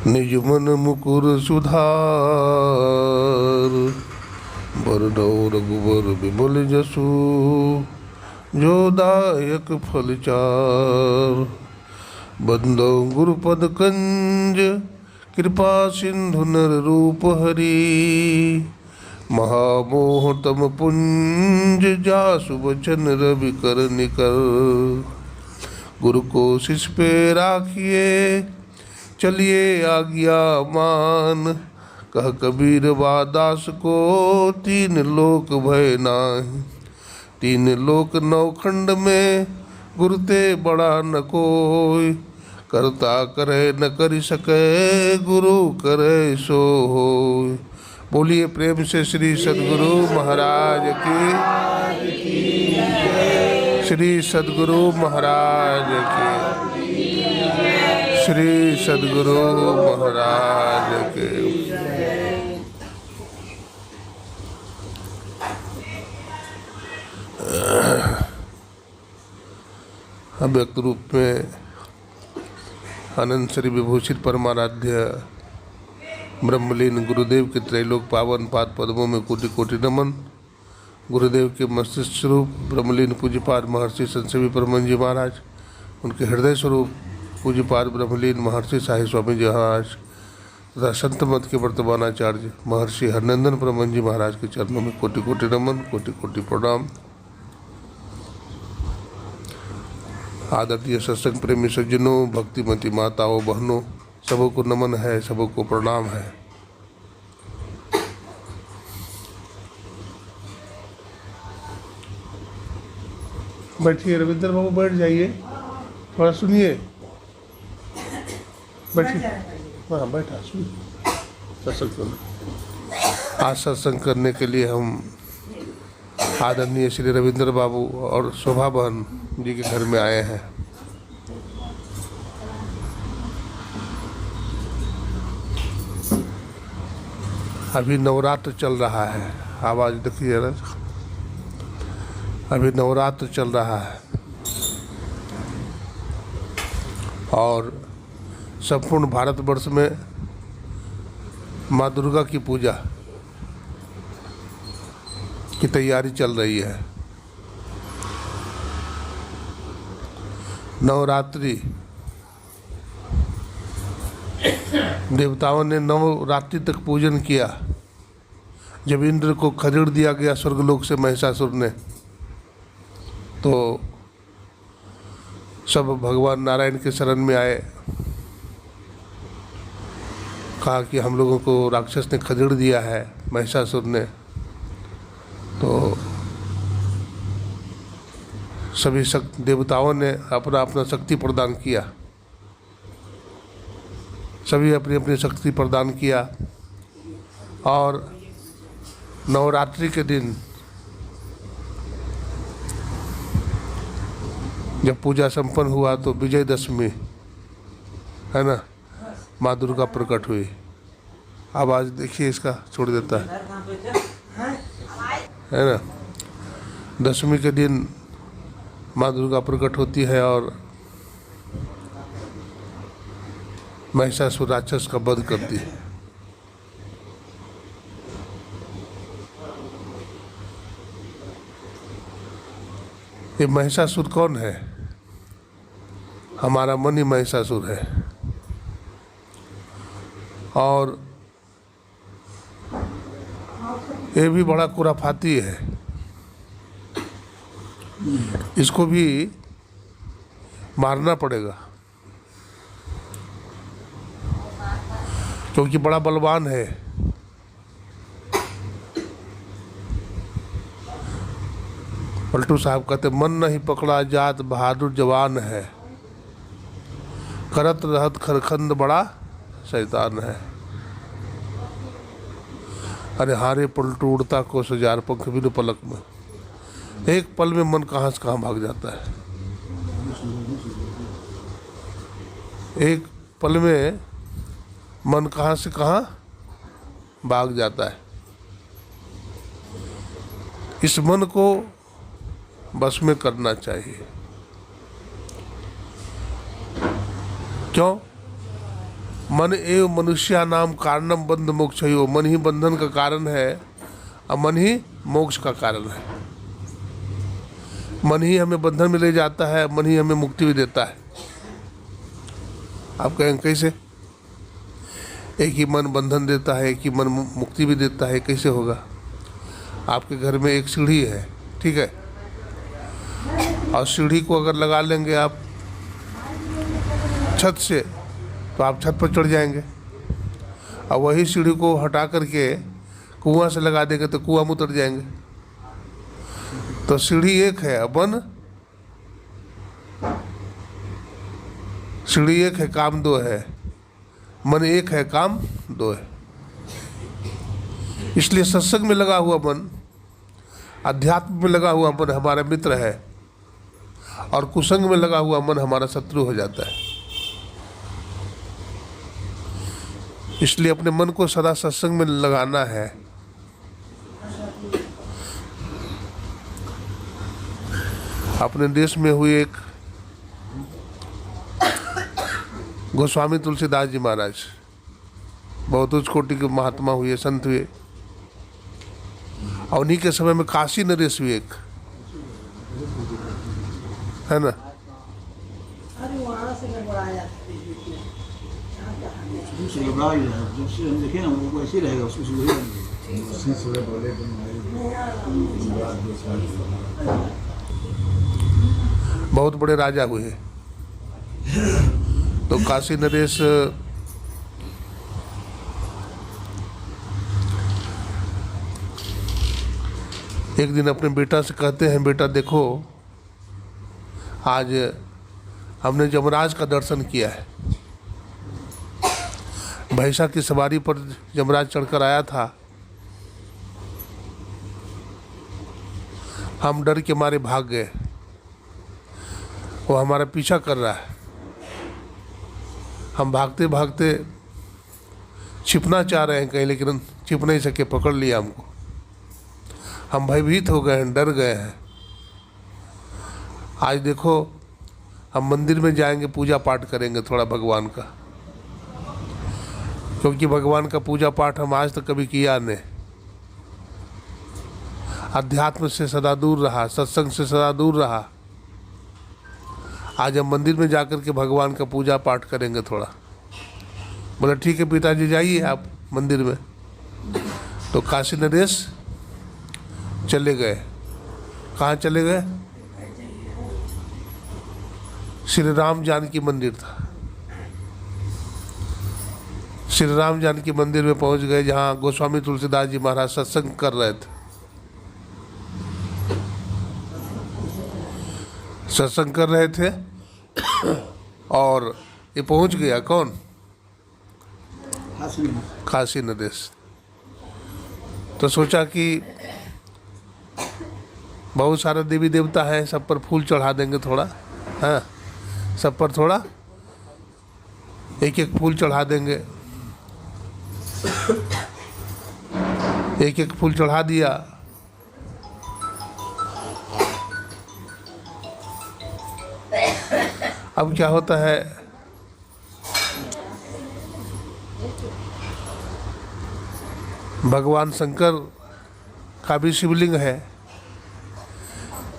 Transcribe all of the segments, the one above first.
निज मन मुकुर सुधार। बरनौ रघुबर विमल जसु, जो दायक फल चार। बंदौ गुरुपद कंज, कृपा सिंधु नर रूप हरि। महामोह तम पुंज, जासु बचन रवि कर निकर। गुरु को शिष पे राखिए, चलिए आज्ञा मान। कह कबीर वादास को, तीन लोक भय नाही। तीन लोक नौखंड में, गुरुते बड़ा न कोय। करता करे न कर सके, गुरु करे सो होय। बोलिए प्रेम से श्री सद्गुरु महाराज की। श्री सद्गुरु महाराज की। श्री सद्गुरु महाराज के। अव्यक्त रूप में अनंत श्री विभूषित परमाराध्य ब्रह्मलीन गुरुदेव के त्रैलोक पावन पाद पद्मों में कोटि कोटि नमन। गुरुदेव के मस्तिष्क स्वरूप ब्रह्मलीन पूज्यपाद महर्षि संत परमहंस जी महाराज, उनके हृदय स्वरूप पूज्यपाद ब्रह्मलीन महर्षि साहिब स्वामी जी महाराज तथा संत मत के वर्तमान आचार्य महर्षि हरनंदन परमहंस जी महाराज के चरणों में कोटि कोटि नमन, कोटि कोटि प्रणाम। आदरणीय सत्संग प्रेमी सज्जनों, भक्तिमती माताओं बहनों, सबों को नमन है, सबों को प्रणाम है। बैठिए रविंद्र बाबू, बैठ जाइए, थोड़ा सुनिए। बैठिए, हाँ बैठा सुनिए, सत्संग सुनिए। आज सत्संग करने के लिए हम आदरणीय श्री रविंद्र बाबू और शोभा बहन जी के घर में आए हैं। अभी नवरात्र चल रहा है, आवाज देखिए ना, अभी नवरात्र चल रहा है और संपूर्ण भारतवर्ष में माँ दुर्गा की पूजा की तैयारी चल रही है। नवरात्रि, देवताओं ने नवरात्रि तक पूजन किया। जब इंद्र को खदेड़ दिया गया स्वर्गलोक से महिषासुर ने, तो सब भगवान नारायण के शरण में आए। कहा कि हम लोगों को राक्षस ने खदेड़ दिया है, महिषासुर ने। तो सभी देवताओं ने अपना अपना शक्ति प्रदान किया, सभी अपनी अपनी शक्ति प्रदान किया। और नवरात्रि के दिन जब पूजा संपन्न हुआ तो विजयदशमी है ना, माँ दुर्गा प्रकट हुई। आवाज देखिए इसका, छोड़ देता है ना। दशमी के दिन माँ दुर्गा प्रकट होती है और महिषासुर राक्षस का वध करती है। ये महिषासुर कौन है? हमारा मन ही महिषासुर है। और ये भी बड़ा खुराफाती है, इसको भी मारना पड़ेगा क्योंकि बड़ा बलवान है। पलटू साहब कहते मन नहीं पकड़ा जात बहादुर जवान है, करत रहत खरखंड बड़ा शैतान है। अरे हारे पलटू उड़ता को हजार पंख बिनु पलक में। एक पल में मन कहाँ से कहाँ भाग जाता है, एक पल में मन कहाँ से कहाँ भाग जाता है। इस मन को बस में करना चाहिए। क्यों? मन एव मनुष्या नाम कारणम बंध मोक्षयो, मन ही बंधन का कारण है और मन ही मोक्ष का कारण है। मन ही हमें बंधन में ले जाता है, मन ही हमें मुक्ति भी देता है। आप कहेंगे कैसे? एक ही मन बंधन देता है, एक ही मन मुक्ति भी देता है, कैसे होगा? आपके घर में एक सीढ़ी है, ठीक है, और सीढ़ी को अगर लगा लेंगे आप छत से तो आप छत पर चढ़ जाएंगे, और वही सीढ़ी को हटा करके कुआं से लगा देंगे तो कुआं में उतर जाएंगे। तो सीढ़ी एक है, मन सीढ़ी एक है, काम दो है। मन एक है, काम दो है। इसलिए सत्संग में लगा हुआ मन, अध्यात्म में लगा हुआ मन हमारा मित्र है, और कुसंग में लगा हुआ मन हमारा शत्रु हो जाता है। इसलिए अपने मन को सदा सत्संग में लगाना है। अपने देश में हुई एक गोस्वामी तुलसीदास जी महाराज, बहुत उच्च कोटि के महात्मा हुए, संत हुए, और उन्हीं के समय में काशी नरेश भी एक है ना। बहुत बड़े राजा हुए। तो काशी नरेश एक दिन अपने बेटा से कहते हैं, बेटा देखो आज हमने यमराज का दर्शन किया है। भैंसा की सवारी पर यमराज चढ़कर आया था। हम डर के मारे भाग गए, वो हमारा पीछा कर रहा है। हम भागते भागते छिपना चाह रहे हैं कहीं, लेकिन छिप नहीं सके, पकड़ लिया हमको। हम भयभीत हो गए हैं, डर गए हैं। आज देखो हम मंदिर में जाएंगे, पूजा पाठ करेंगे थोड़ा भगवान का, क्योंकि भगवान का पूजा पाठ हम आज तक कभी किया नहीं। अध्यात्म से सदा दूर रहा, सत्संग से सदा दूर रहा। आज हम मंदिर में जाकर के भगवान का पूजा पाठ करेंगे थोड़ा। बोला ठीक है पिताजी, जाइए आप मंदिर में। तो काशी नरेश चले गए। कहाँ चले गए? श्री राम जानकी मंदिर था। श्री राम जानकी मंदिर में पहुंच गए, जहाँ गोस्वामी तुलसीदास जी महाराज सत्संग कर रहे थे। सत्संग कर रहे थे और ये पहुंच गया कौन? काशी नरेश। तो सोचा कि बहुत सारे देवी देवता है, सब पर फूल चढ़ा देंगे थोड़ा, हाँ सब पर थोड़ा एक एक फूल चढ़ा देंगे। एक एक फूल चढ़ा दिया। अब क्या होता है, भगवान शंकर का भी शिवलिंग है।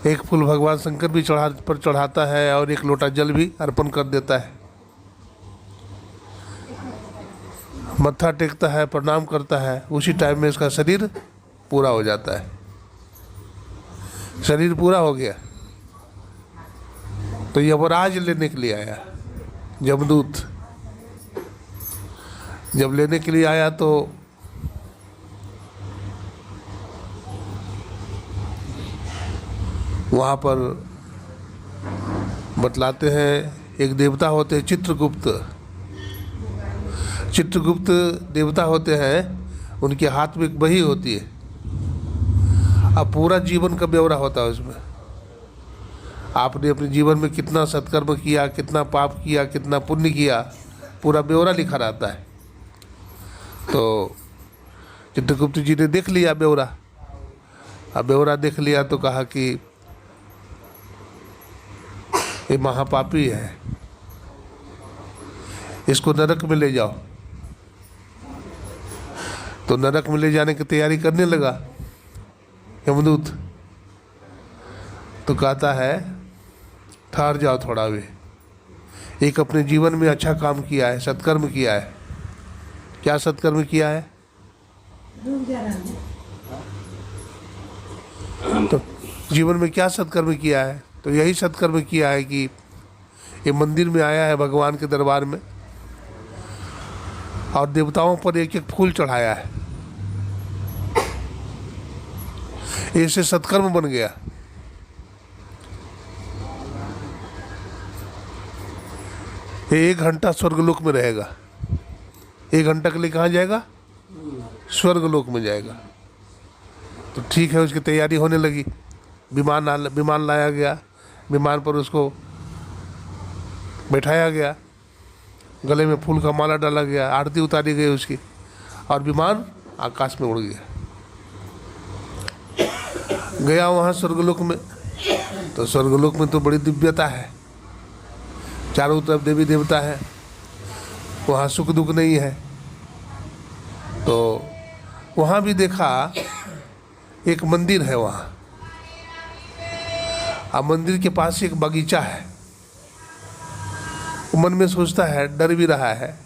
एक फूल भगवान शंकर भी चढ़ाता है और एक लोटा जल भी अर्पण कर देता है। मत्था टेकता है, प्रणाम करता है। उसी टाइम में इसका शरीर पूरा हो जाता है। शरीर पूरा हो गया तो यमराज लेने के लिए आया। यमदूत जब लेने के लिए आया तो वहाँ पर बतलाते हैं एक देवता होते हैं चित्रगुप्त। चित्रगुप्त देवता होते हैं, उनके हाथ में एक बही होती है। अब पूरा जीवन का ब्यौरा होता है उसमें। आपने अपने जीवन में कितना सत्कर्म किया, कितना पाप किया, कितना पुण्य किया, पूरा ब्यौरा लिखा रहता है। तो चित्रगुप्त जी ने देख लिया ब्यौरा। अब ब्यौरा देख लिया तो कहा कि ये महापापी है, इसको नरक में ले जाओ। तो नरक में ले जाने की तैयारी करने लगा यमदूत। तो कहता है ठहर जाओ थोड़ा भी, एक अपने जीवन में अच्छा काम किया है, सत्कर्म किया है। क्या सत्कर्म किया है? तो जीवन में क्या सत्कर्म किया है? तो यही सत्कर्म किया है कि ये मंदिर में आया है भगवान के दरबार में और देवताओं पर एक एक फूल चढ़ाया है। ऐसे सत्कर्म बन गया। ये 1 घंटा स्वर्गलोक में रहेगा। 1 घंटा के लिए कहाँ जाएगा? स्वर्गलोक में जाएगा। तो ठीक है, उसकी तैयारी होने लगी। विमान लाया गया, विमान पर उसको बैठाया गया, गले में फूल का माला डाला गया, आरती उतारी गई उसकी, और विमान आकाश में उड़ गया। गया वहाँ स्वर्गलोक में। तो स्वर्गलोक में तो बड़ी दिव्यता है, चारों तरफ देवी देवता है, वहाँ सुख दुख नहीं है। तो वहाँ भी देखा एक मंदिर है वहाँ, अब मंदिर के पास एक बगीचा है। वो मन में सोचता है, डर भी रहा है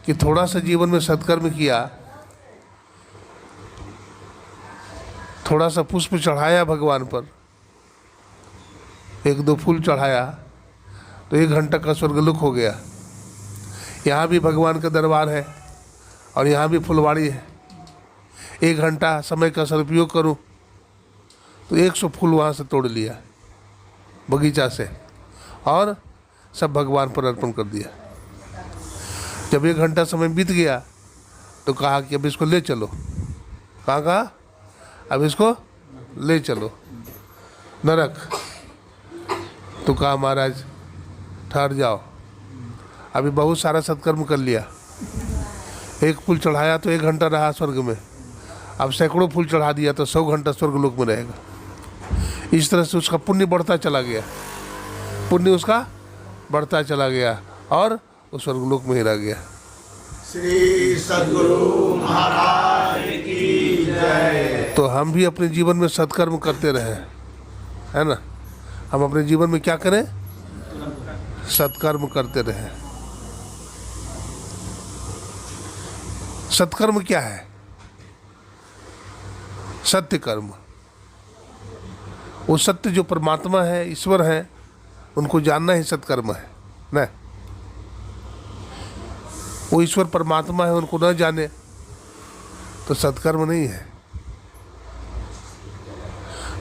कि थोड़ा सा जीवन में सत्कर्म किया, थोड़ा सा पुष्प चढ़ाया भगवान पर, 1-2 फूल चढ़ाया, तो 1 घंटा का स्वर्गलोक हो गया। यहाँ भी भगवान का दरबार है और यहाँ भी फुलवाड़ी है। 1 घंटा समय का सदुपयोग करूँ तो 100 फूल वहाँ से तोड़ लिया बगीचा से और सब भगवान पर अर्पण कर दिया। जब 1 घंटा समय बीत गया तो कहा कि अब इसको ले चलो। कहा अब इसको ले चलो नरक। तो कहा महाराज ठहर जाओ, अभी बहुत सारा सत्कर्म कर लिया। 1 फूल चढ़ाया तो 1 घंटा रहा स्वर्ग में, अब सैकड़ों फूल चढ़ा दिया तो 100 घंटा स्वर्गलोक में रहेगा। इस तरह से उसका पुण्य बढ़ता चला गया, पुण्य उसका बढ़ता चला गया और वो स्वर्गलोक में ही रह गया। श्री सद्गुरु महाराज की जय। तो हम भी अपने जीवन में सत्कर्म करते रहे, है ना। हम अपने जीवन में क्या करें? सत्कर्म करते रहे। सत्कर्म क्या है? सत्य कर्म। वो सत्य जो परमात्मा है, ईश्वर है, उनको जानना ही सत्कर्म है ना। वो ईश्वर परमात्मा है, उनको न जाने तो सत्कर्म नहीं है।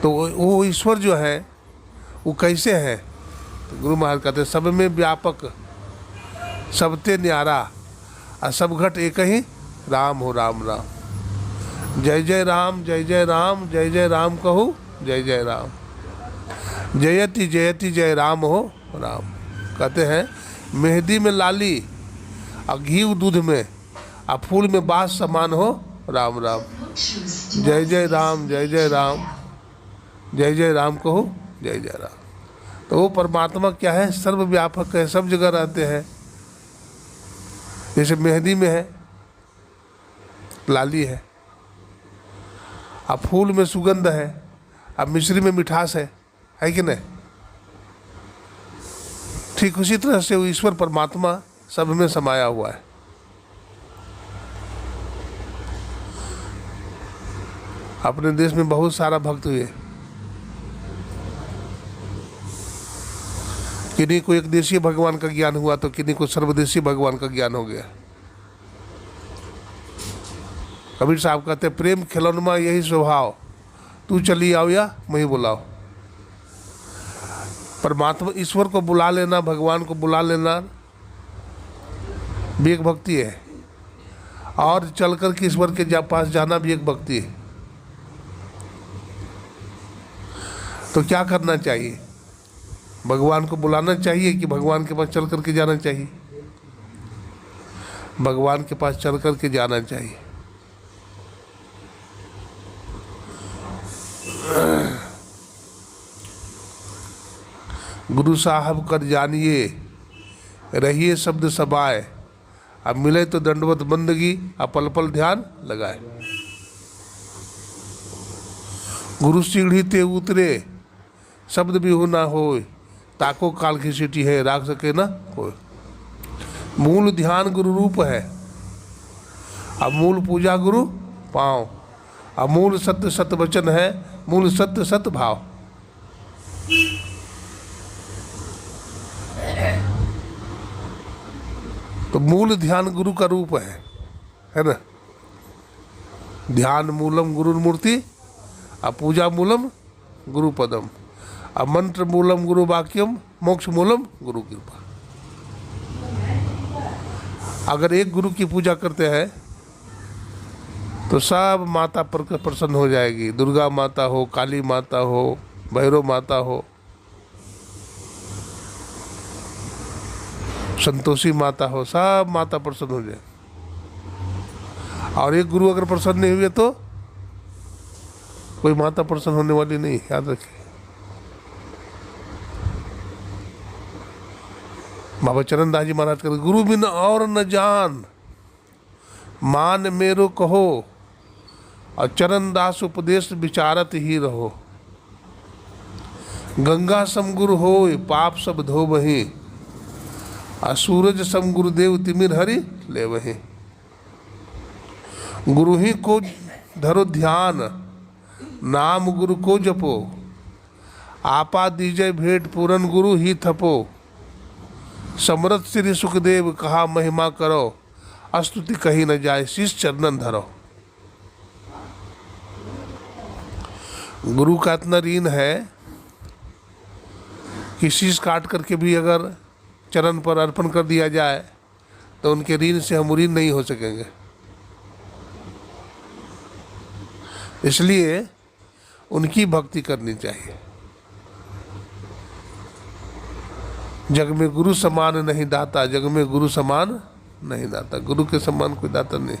तो वो ईश्वर जो है वो कैसे है? तो गुरु महाराज कहते हैं, सब में व्यापक, सबते न्यारा, और सब घट एक ही राम हो राम राम। जय जय राम, जय जय राम, जय जय राम कहूँ, जय जय राम। जयति जयति जय राम हो राम। कहते हैं मेहंदी में लाली, और घी दूध में, और फूल में बास समान हो राम राम। जय जय राम, जय जय राम, जय जय राम कहो, जय जय राम। तो वो परमात्मा क्या है? सर्वव्यापक है, सब जगह रहते हैं। जैसे मेहंदी में है लाली है, अब फूल में सुगंध है, अब मिश्री में मिठास है कि नहीं? ठीक उसी तरह से वो ईश्वर परमात्मा सब में समाया हुआ है। अपने देश में बहुत सारा भक्त हुए, किन्हीं को एक देशीय भगवान का ज्ञान हुआ तो किन्हीं को सर्वदेशीय भगवान का ज्ञान हो गया। कबीर साहब कहते प्रेम खिलौनमा यही स्वभाव, तू चली आओ या मैं ही बुलाओ। परमात्मा ईश्वर को बुला लेना, भगवान को बुला लेना भी एक भक्ति है, और चलकर के ईश्वर के पास जाना भी एक भक्ति है। तो क्या करना चाहिए? भगवान को बुलाना चाहिए कि भगवान के पास चल करके जाना चाहिए? भगवान के पास चल करके जाना चाहिए। गुरु साहब कर जानिए, रहिए शब्द सबाए, अब मिले तो दंडवत बंदगी, अब पल पल ध्यान लगाए। गुरु सीढ़ी ते उतरे, शब्द भी हो ना होए, ताको काल की सीटी है, राख सके ना कोई। मूल ध्यान गुरु रूप है, अब मूल पूजा गुरु पाँव। अब मूल सत्य सत्य वचन है, मूल सत्य सत्य भाव। तो मूल ध्यान गुरु का रूप है ना। ध्यान मूलम गुरु मूर्ति, अब पूजा मूलम गुरु पदम, अब मंत्र मूलम गुरु वाक्यम, मोक्ष मूलम गुरु कृपा। अगर एक गुरु की पूजा करते हैं तो सब माता पर प्रसन्न हो जाएगी। दुर्गा माता हो, काली माता हो, भैरव माता हो, संतोषी माता हो, सब माता प्रसन्न हो जाए। और एक गुरु अगर प्रसन्न नहीं हुए तो कोई माता प्रसन्न होने वाली नहीं, याद रखिए। बाबा चरणदास जी महाराज कहते, गुरु बिन और न जान, मान मेरो कहो, और चरणदास उपदेश विचारत ही रहो। गंगा सम गुरु होय, पाप सब धो बही, और सूरज सम गुरुदेव तिमिर हरि ले वही। गुरु ही को धरो ध्यान, नाम गुरु को जपो, आपा दीजय भेंट पूरन गुरु ही थपो। समरथ श्री सुखदेव कहा महिमा करो, स्तुति कही न जाए शीश चरणन धरो। गुरु का इतना ऋण है कि शीश काट करके भी अगर चरण पर अर्पण कर दिया जाए तो उनके ऋण से हम ऋण नहीं हो सकेंगे। इसलिए उनकी भक्ति करनी चाहिए। जग में गुरु समान नहीं दाता, जग में गुरु समान नहीं दाता। गुरु के समान कोई दाता नहीं।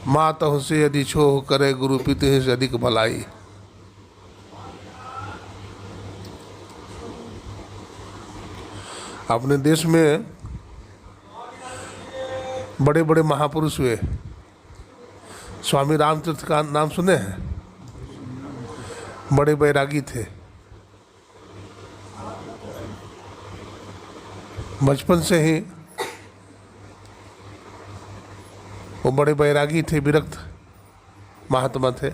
मातहु से यदि छोह करे, गुरु पिते से अधिक भलाई। अपने देश में बड़े बड़े महापुरुष हुए। स्वामी रामतीर्थ का नाम सुने हैं? बड़े बैरागी थे। बचपन से ही वो बड़े बैरागी थे, विरक्त महात्मा थे।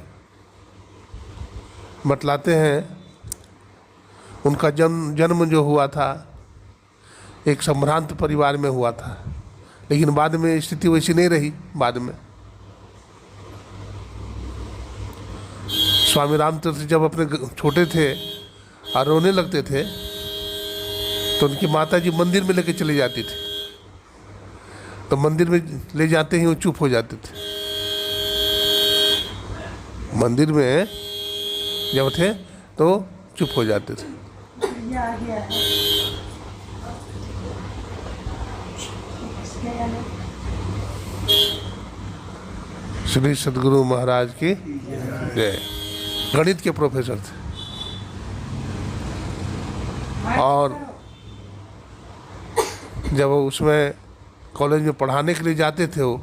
बतलाते हैं उनका जन्म जो हुआ था एक संभ्रांत परिवार में हुआ था, लेकिन बाद में स्थिति वैसी नहीं रही। बाद में स्वामी रामतीर्थ जब अपने छोटे थे और रोने लगते थे तो उनकी माता जी मंदिर में लेके चली जाती थी। तो मंदिर में ले जाते ही वो चुप हो जाते थे। मंदिर में जब थे तो चुप हो जाते थे। श्री सद्गुरु महाराज की जय। गणित के प्रोफेसर थे और जब उसमें कॉलेज में पढ़ाने के लिए जाते थे वो,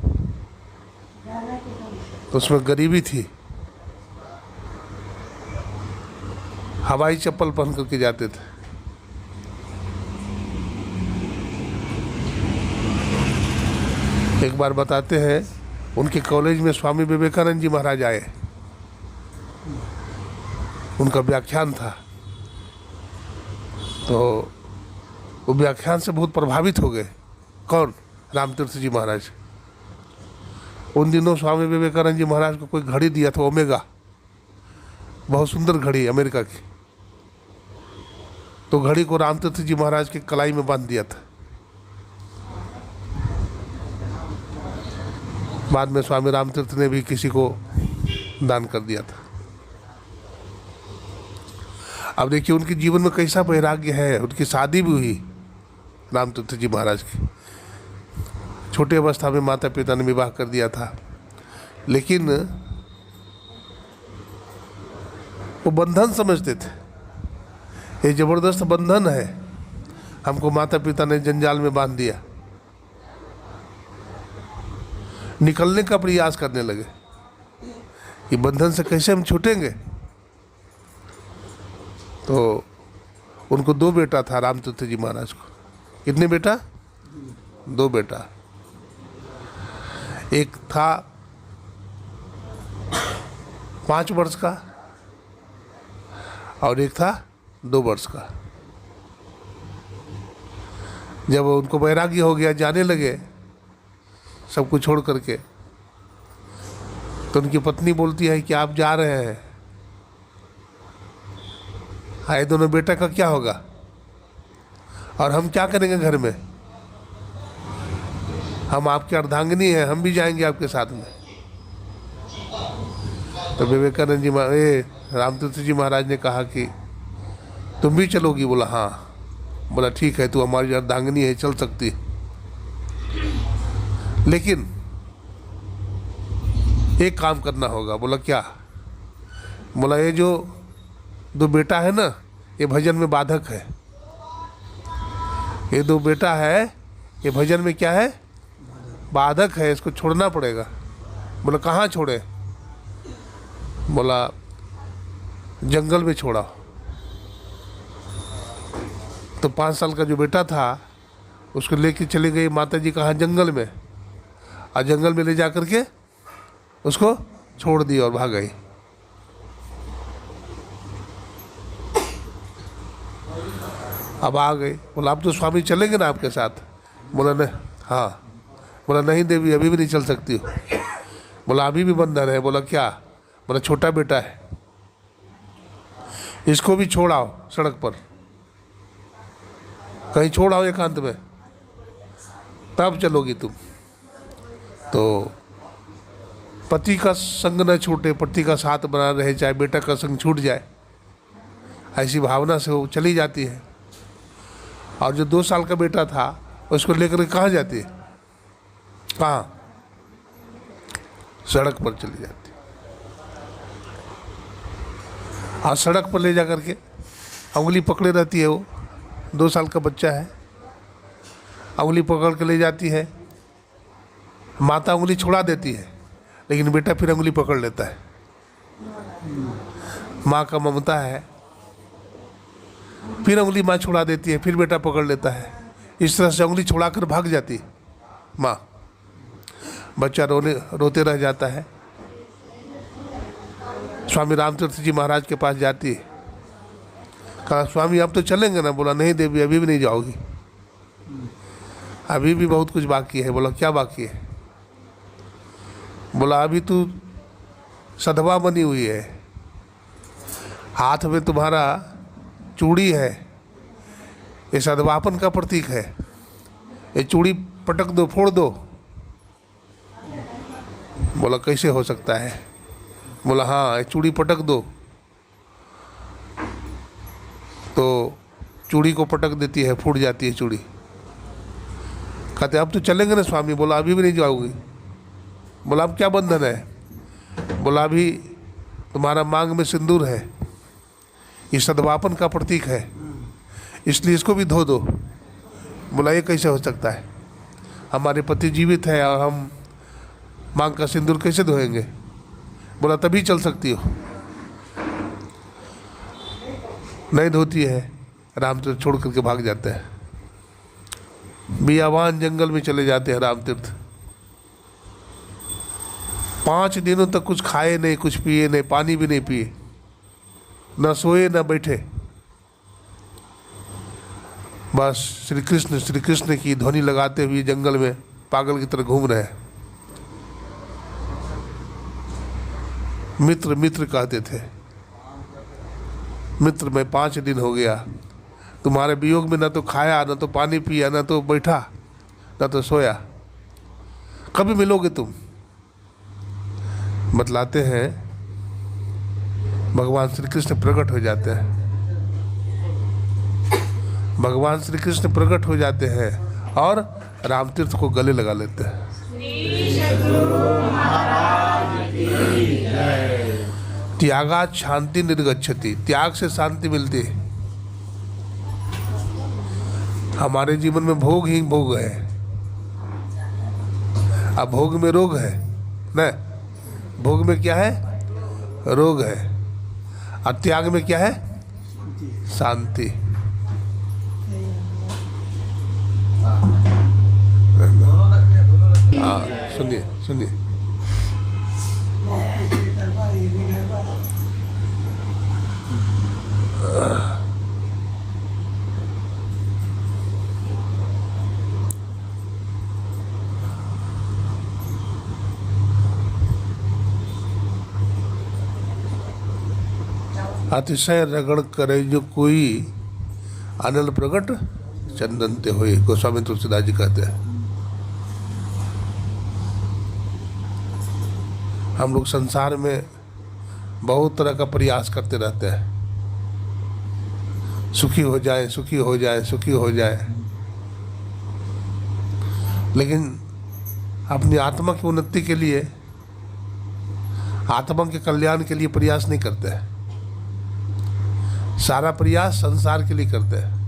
तो उसमें गरीबी थी। हवाई चप्पल पहन करके जाते थे। एक बार बताते हैं उनके कॉलेज में स्वामी विवेकानंद जी महाराज आए। उनका व्याख्यान था तो वो व्याख्यान से बहुत प्रभावित हो गए। कौन? रामतीर्थ जी महाराज। उन दिनों स्वामी विवेकानंद जी महाराज को कोई घड़ी दिया था, ओमेगा, बहुत सुंदर घड़ी अमेरिका की। तो घड़ी को रामतीर्थ जी महाराज के कलाई में बांध दिया था। बाद में स्वामी रामतीर्थ ने भी किसी को दान कर दिया था। अब देखिए उनके जीवन में कैसा वैराग्य है। उनकी शादी भी हुई रामतीर्थ जी महाराज की। छोटे अवस्था में माता पिता ने विवाह कर दिया था, लेकिन वो बंधन समझते थे। ये जबरदस्त बंधन है। हमको माता पिता ने जंजाल में बांध दिया। निकलने का प्रयास करने लगे कि बंधन से कैसे हम छूटेंगे। तो उनको 2 बेटा था रामतीर्थ जी महाराज को। कितने बेटा? 2 बेटा। एक था 5 वर्ष का और एक था 2 वर्ष का। जब उनको वैराग्य हो गया, जाने लगे सब कुछ छोड़ करके, तो उनकी पत्नी बोलती है कि आप जा रहे हैं, आए दोनों बेटा का क्या होगा और हम क्या करेंगे घर में? हम आपके अर्धांगिनी हैं, हम भी जाएंगे आपके साथ में। तो विवेकानंद जी रामतीर्थ जी महाराज ने कहा कि तुम भी चलोगी? बोला हाँ। बोला ठीक है, तू हमारी अर्धांगिनी है, चल सकती है, लेकिन एक काम करना होगा। बोला क्या? बोला ये जो 2 बेटा है ना, ये भजन में बाधक है। ये 2 बेटा है, ये भजन में क्या है? बाधक है, इसको छोड़ना पड़ेगा। बोला कहाँ छोड़े? बोला जंगल में छोड़ा। तो 5 साल का जो बेटा था उसको लेके चली गई माता जी कहाँ? जंगल में। और जंगल में ले जा करके उसको छोड़ दी और भाग गई। अब आ गई। बोला अब तो स्वामी चलेंगे ना आपके साथ? बोला नहीं। हाँ। बोला नहीं देवी, अभी भी नहीं चल सकती हो। बोला अभी भी बंधन है। बोला क्या? बोला छोटा बेटा है, इसको भी छोड़ आओ सड़क पर, कहीं छोड़ आओ एकांत में, तब चलोगी तुम। तो पति का संग न छूटे, पति का साथ बना रहे, चाहे बेटा का संग छूट जाए, ऐसी भावना से वो चली जाती है। और जो 2 साल का बेटा था उसको लेकर कहाँ जाती है? कहाँ? सड़क पर चली जाती। और सड़क पर ले जा करके उंगली पकड़े रहती है। वो 2 साल का बच्चा है, उंगली पकड़ के ले जाती है। माता उंगली छुड़ा देती है, लेकिन बेटा फिर उंगली पकड़ लेता है। माँ का ममता है, फिर उंगली माँ छुड़ा देती है, फिर बेटा पकड़ लेता है। इस तरह से उंगली छुड़ाकर भाग जाती है माँ। बच्चा रोते रह जाता है। स्वामी रामतीर्थ जी महाराज के पास जाती है। कहा स्वामी अब तो चलेंगे ना? बोला नहीं देवी, अभी भी नहीं जाओगी, अभी भी बहुत कुछ बाकी है। बोला क्या बाकी है? बोला अभी तू सधवा बनी हुई है, हाथ में तुम्हारा चूड़ी है, ये सधवापन का प्रतीक है, ये चूड़ी पटक दो, फोड़ दो। बोला कैसे हो सकता है? बोला हाँ, ये चूड़ी पटक दो। तो चूड़ी को पटक देती है, फूट जाती है चूड़ी। कहते अब तो चलेंगे ना स्वामी? बोला अभी भी नहीं जाओगी। बोला अब क्या बंधन है? बोला अभी तुम्हारा मांग में सिंदूर है, ये सद्भापन का प्रतीक है, इसलिए इसको भी धो दो। बोला ये कैसे हो सकता है? हमारे पति जीवित है और हम मांग का सिंदूर कैसे धोएंगे? बोला तभी चल सकती हो। नहीं धोती है, रामतीर्थ छोड़ करके भाग जाते हैं। बियावान जंगल में चले जाते हैं रामतीर्थ। 5 दिनों तक कुछ खाए नहीं, कुछ पिए नहीं, पानी भी नहीं पिए, न सोए न बैठे, बस श्री कृष्ण की ध्वनि लगाते हुए जंगल में पागल की तरह घूम रहे हैं। मित्र मित्र कहते थे, मित्र मैं 5 दिन हो गया तुम्हारे वियोग में, न तो खाया, न तो पानी पिया, न तो बैठा, न तो सोया, कभी मिलोगे तुम? बतलाते हैं भगवान श्री कृष्ण प्रकट हो जाते हैं। भगवान श्री कृष्ण प्रकट हो जाते हैं और रामतीर्थ को गले लगा लेते हैं। त्यागात शांति निर्गच्छति, त्याग से शांति मिलती है। हमारे जीवन में भोग ही भोग है। अब भोग में रोग है न, भोग में क्या है? रोग है। और त्याग में क्या है? शांति। हाँ, सुनिए सुनिए। अतिशय रगड़ करे जो कोई अनल प्रगट चंदन ते होए, गोस्वामी तुलसीदास जी कहते हैं। हम लोग संसार में बहुत तरह का प्रयास करते रहते हैं, सुखी हो जाए, सुखी हो जाए, सुखी हो जाए, लेकिन अपनी आत्मा की उन्नति के लिए, आत्मा के कल्याण के लिए प्रयास नहीं करते हैं। सारा प्रयास संसार के लिए करते हैं।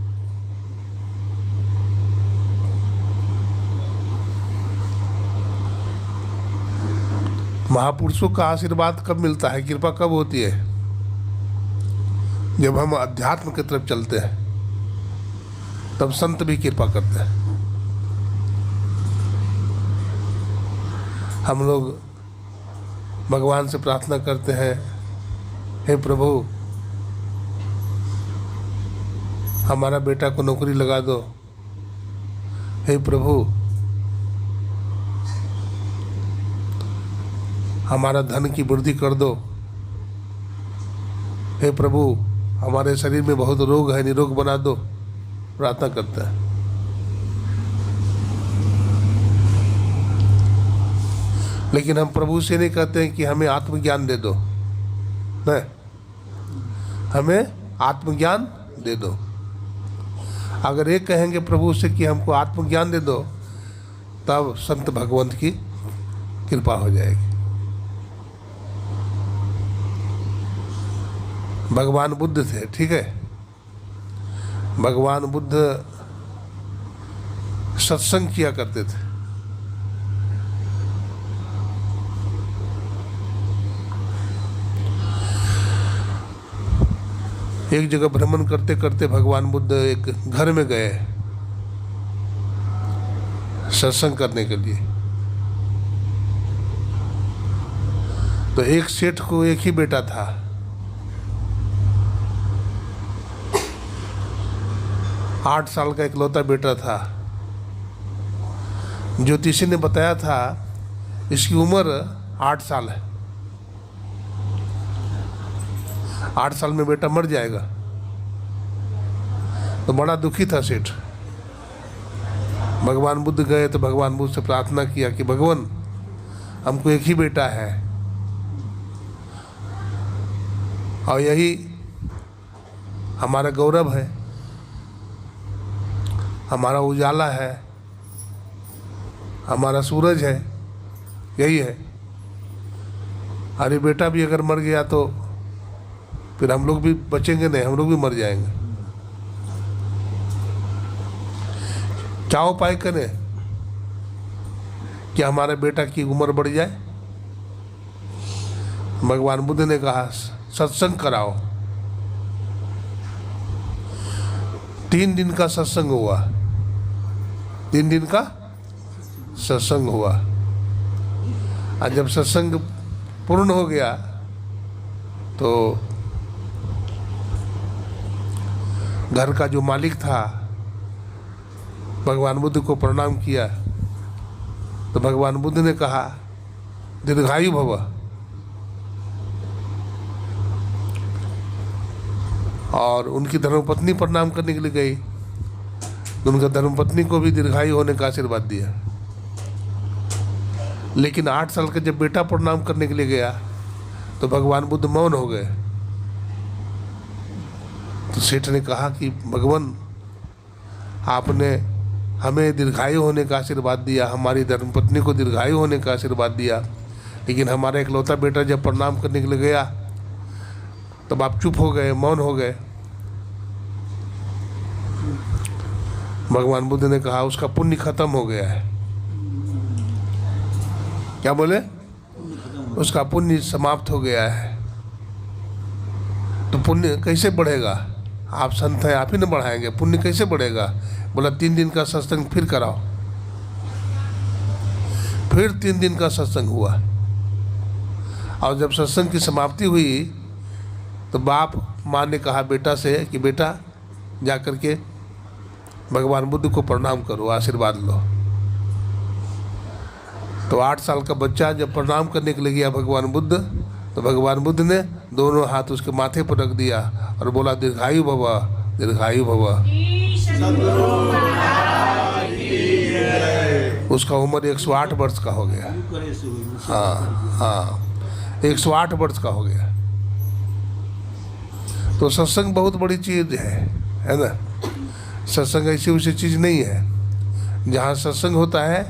महापुरुषों का आशीर्वाद कब मिलता है, कृपा कब होती है? जब हम अध्यात्म की तरफ चलते हैं, तब संत भी कृपा करते हैं। हम लोग भगवान से प्रार्थना करते हैं, हे प्रभु हमारा बेटा को नौकरी लगा दो, हे प्रभु हमारा धन की वृद्धि कर दो, हे प्रभु हमारे शरीर में बहुत रोग है, निरोग बना दो, प्रार्थना करता है। लेकिन हम प्रभु से नहीं कहते हैं कि हमें आत्मज्ञान दे दो, नहीं, हमें आत्मज्ञान दे दो। अगर ये कहेंगे प्रभु से कि हमको आत्मज्ञान दे दो, तब संत भगवंत की कृपा हो जाएगी। भगवान बुद्ध थे, ठीक है, भगवान बुद्ध सत्संग किया करते थे। एक जगह भ्रमण करते करते भगवान बुद्ध एक घर में गए सत्संग करने के लिए। तो एक सेठ को एक ही बेटा था, आठ साल का इकलौता बेटा था। ज्योतिषी ने बताया था इसकी उम्र 8 साल है, 8 साल में बेटा मर जाएगा। तो बड़ा दुखी था सेठ। भगवान बुद्ध गए तो भगवान बुद्ध से प्रार्थना किया कि भगवान हमको एक ही बेटा है और यही हमारा गौरव है, हमारा उजाला है, हमारा सूरज है, यही है। अरे बेटा भी अगर मर गया तो फिर हम लोग भी बचेंगे नहीं, हम लोग भी मर जाएंगे। क्या उपाय करें कि हमारे बेटा की उम्र बढ़ जाए? भगवान बुद्ध ने कहा सत्संग कराओ। 3 दिन का सत्संग हुआ, 3 दिन का सत्संग हुआ। और जब सत्संग पूर्ण हो गया तो घर का जो मालिक था भगवान बुद्ध को प्रणाम किया। तो भगवान बुद्ध ने कहा दीर्घायु भव। और उनकी धर्मपत्नी प्रणाम करने के लिए गई तो उनका धर्मपत्नी को भी दीर्घायु होने का आशीर्वाद दिया। लेकिन 8 साल का जब बेटा प्रणाम करने के लिए गया तो भगवान बुद्ध मौन हो गए। तो सेठ ने कहा कि भगवान आपने हमें दीर्घायु होने का आशीर्वाद दिया, हमारी धर्मपत्नी को दीर्घायु होने का आशीर्वाद दिया, लेकिन हमारा इकलौता बेटा जब प्रणाम करने के लिए गया तब आप चुप हो गए, मौन हो गए। भगवान बुद्ध ने कहा उसका पुण्य खत्म हो गया है। क्या बोले? उसका पुण्य समाप्त हो गया है। तो पुण्य कैसे बढ़ेगा? आप संत हैं, आप ही न बढ़ाएंगे, पुण्य कैसे बढ़ेगा? बोला 3 दिन का सत्संग फिर कराओ। फिर 3 दिन का सत्संग हुआ, और जब सत्संग की समाप्ति हुई तो बाप माँ ने कहा बेटा से कि बेटा जा कर के भगवान बुद्ध को प्रणाम करो, आशीर्वाद लो। तो 8 साल का बच्चा जब प्रणाम करने के लिए गया भगवान बुद्ध, तो भगवान बुद्ध ने दोनों हाथ उसके माथे पर रख दिया और बोला दीर्घायु भव, दीर्घायु भव। उसका उम्र 108 वर्ष का हो गया। हाँ, 108 वर्ष का हो गया। तो सत्संग बहुत बड़ी चीज है ना। सत्संग ऐसी वैसी चीज नहीं है। जहाँ सत्संग होता है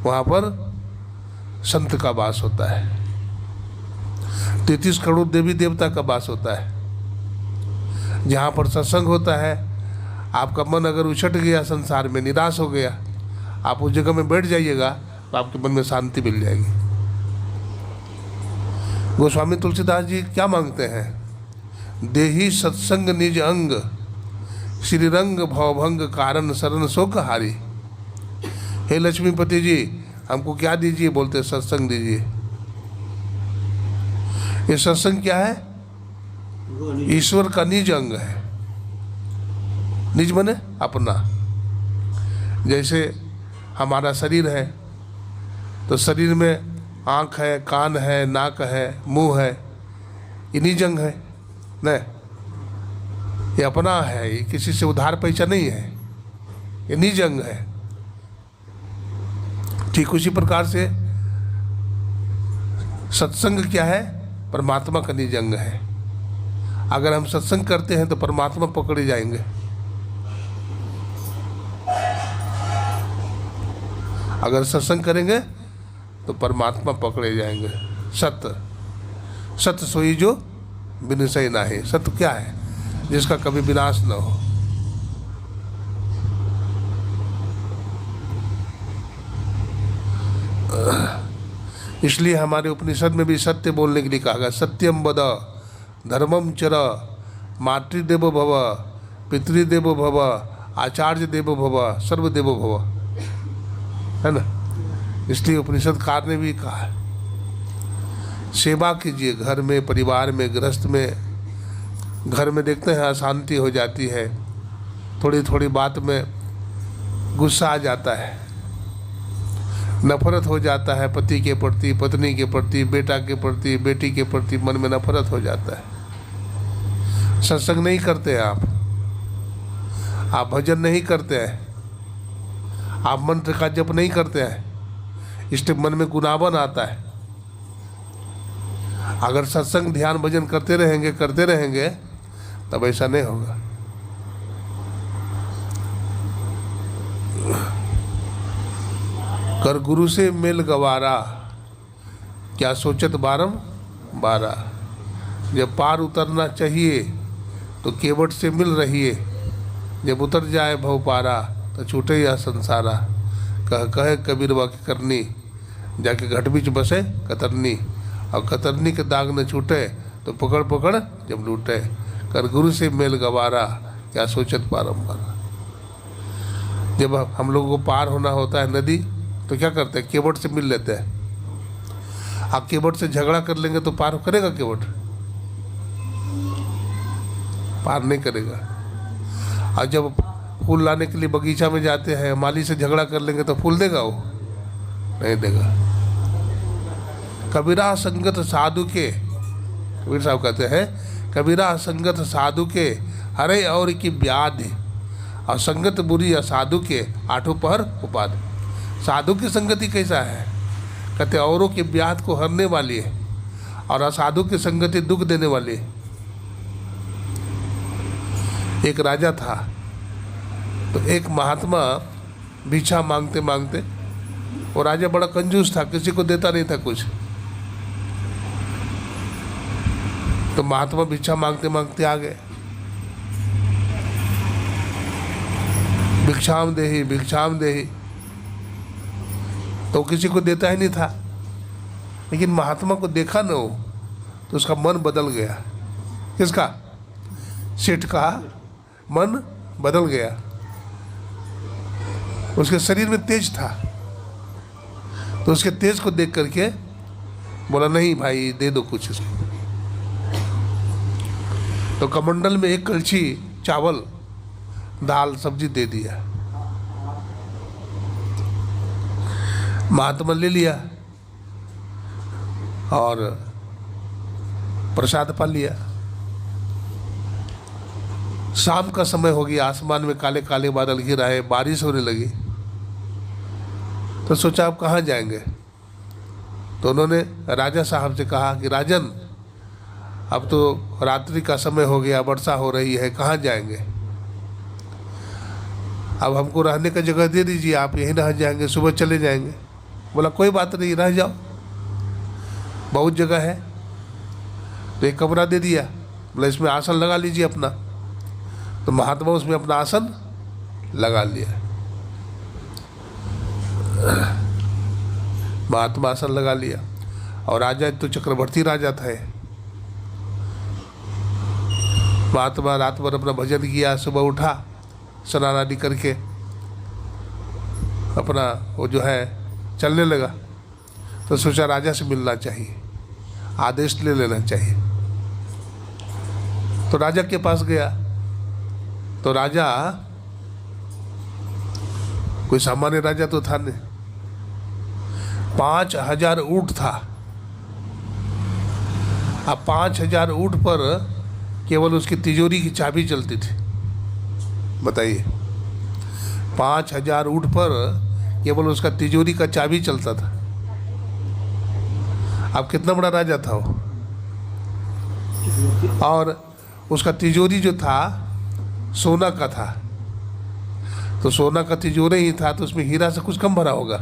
वहाँ पर संत का वास होता है। 33 करोड़ देवी देवता का वास होता है। जहाँ पर सत्संग होता है, आपका मन अगर उछट गया संसार में, निराश हो गया, आप उस जगह में बैठ जाइएगा तो आपके मन में शांति मिल जाएगी। गोस्वामी तुलसीदास जी क्या मांगते हैं? देही सत्संग निज अंग, श्री रंग भवभंग कारण शरण शोक हारी। हे लक्ष्मीपति जी, हमको क्या दीजिए? बोलते सत्संग दीजिए। ये सत्संग क्या है? ईश्वर का निज अंग है। निज मने अपना। जैसे हमारा शरीर है, तो शरीर में आँख है, कान है, नाक है, मुंह है, ये निज अंग है न? ये अपना है, ये किसी से उधार पैसा नहीं है, ये निज अंग है। ठीक उसी प्रकार से सत्संग क्या है? परमात्मा का निज अंग है। अगर हम सत्संग करते हैं तो परमात्मा पकड़े जाएंगे। अगर सत्संग करेंगे तो परमात्मा पकड़े जाएंगे। सत्य, सत्य सोई जो विनशय नाहि। सत्य क्या है? जिसका कभी विनाश न हो। इसलिए हमारे उपनिषद में भी सत्य बोलने के लिए कहा गया। सत्यम वद धर्मम चर, मातृदेवो भव, पितृदेवो भव, आचार्य देवो भव, सर्वदेवो भव, है ना। इसलिए उपनिषदकार ने भी कहा सेवा कीजिए। घर में, परिवार में, गृहस्थ में, घर में देखते हैं अशांति हो जाती है, थोड़ी थोड़ी बात में गुस्सा आ जाता है, नफरत हो जाता है, पति के प्रति, पत्नी के प्रति, बेटा के प्रति, बेटी के प्रति मन में नफरत हो जाता है। सत्संग नहीं करते हैं आप भजन नहीं करते हैं, आप मंत्र का जप नहीं करते हैं, इसलिए मन में गुनावन आता है। अगर सत्संग ध्यान भजन करते रहेंगे तब ऐसा नहीं होगा। कर गुरु से मेल गवारा, क्या सोचत बारम बारा। जब पार उतरना चाहिए तो केवट से मिल रहिए, जब उतर जाए भव पारा तो छूटे या संसारा। कहे कबीरवा की करनी, जाके घट बीच बसे कतरनी, और कतरनी के दाग न छूटे तो पकड़ पकड़ जब लूटे। कर गुरु से मेल गवारा, क्या सोचत बारम्बार। जब हम लोगों को पार होना होता है नदी, तो क्या करते हैं? केवट से मिल लेते हैं। आप केवट से झगड़ा कर लेंगे तो पार करेगा केवट? पार नहीं करेगा। और जब फूल लाने के लिए बगीचा में जाते हैं, माली से झगड़ा कर लेंगे तो फूल देगा? वो नहीं देगा। कबीरा संगत साधु के, कबीर साहब कहते हैं, कबीरा संगत साधु के हरे और की व्याधि, और संगत बुरी असाधु के आठों पहर उपाधि। साधु की संगति कैसा है? कहते औरों के व्याध को हरने वाली है, और असाधु की संगति दुख देने वाली है। एक राजा था, तो एक महात्मा भिक्षा मांगते मांगते, वो राजा बड़ा कंजूस था, किसी को देता नहीं था कुछ। तो महात्मा भिक्षा मांगते मांगते आ गए। भिक्षाम देही, तो किसी को देता ही नहीं था। लेकिन महात्मा को देखा न हो तो उसका मन बदल गया। किसका? सेठ का मन बदल गया। उसके शरीर में तेज था, तो उसके तेज को देख करके बोला नहीं भाई दे दो कुछ इसको। तो कमंडल में एक कलछी चावल दाल सब्जी दे दिया। महात्मा ले लिया और प्रसाद पा लिया। शाम का समय हो गया, आसमान में काले काले बादल घिर आए, बारिश होने लगी। तो सोचा अब कहाँ जाएंगे। तो उन्होंने राजा साहब से कहा कि राजन, अब तो रात्रि का समय हो गया, वर्षा हो रही है, कहाँ जाएंगे। अब हमको रहने का जगह दे दीजिए, आप यहीं रह जाएंगे, सुबह चले जाएंगे। बोला कोई बात नहीं, रह जाओ, बहुत जगह है। तो एक कमरा दे दिया, बोला इसमें आसन लगा लीजिए अपना। तो महात्मा उसमें अपना आसन लगा लिया। महात्मा आसन लगा लिया और राजा तो चक्रवर्ती राजा थे। महात्मा रात भर अपना भजन किया, सुबह उठा, स्नान आदि करके अपना वो जो है चलने लगा। तो सोचा राजा से मिलना चाहिए, आदेश ले लेना चाहिए। तो राजा के पास गया। तो राजा कोई सामान्य राजा तो था नहीं, 5000 ऊंट था। अब 5000 ऊंट पर केवल उसकी तिजोरी की चाबी चलती थी। बताइए, 5000 ऊंट पर केवल उसका तिजोरी का चाबी चलता था। अब कितना बड़ा राजा था वो। और उसका तिजोरी जो था सोना का था। तो सोना का तिजोरी ही था, तो उसमें हीरा से कुछ कम भरा होगा।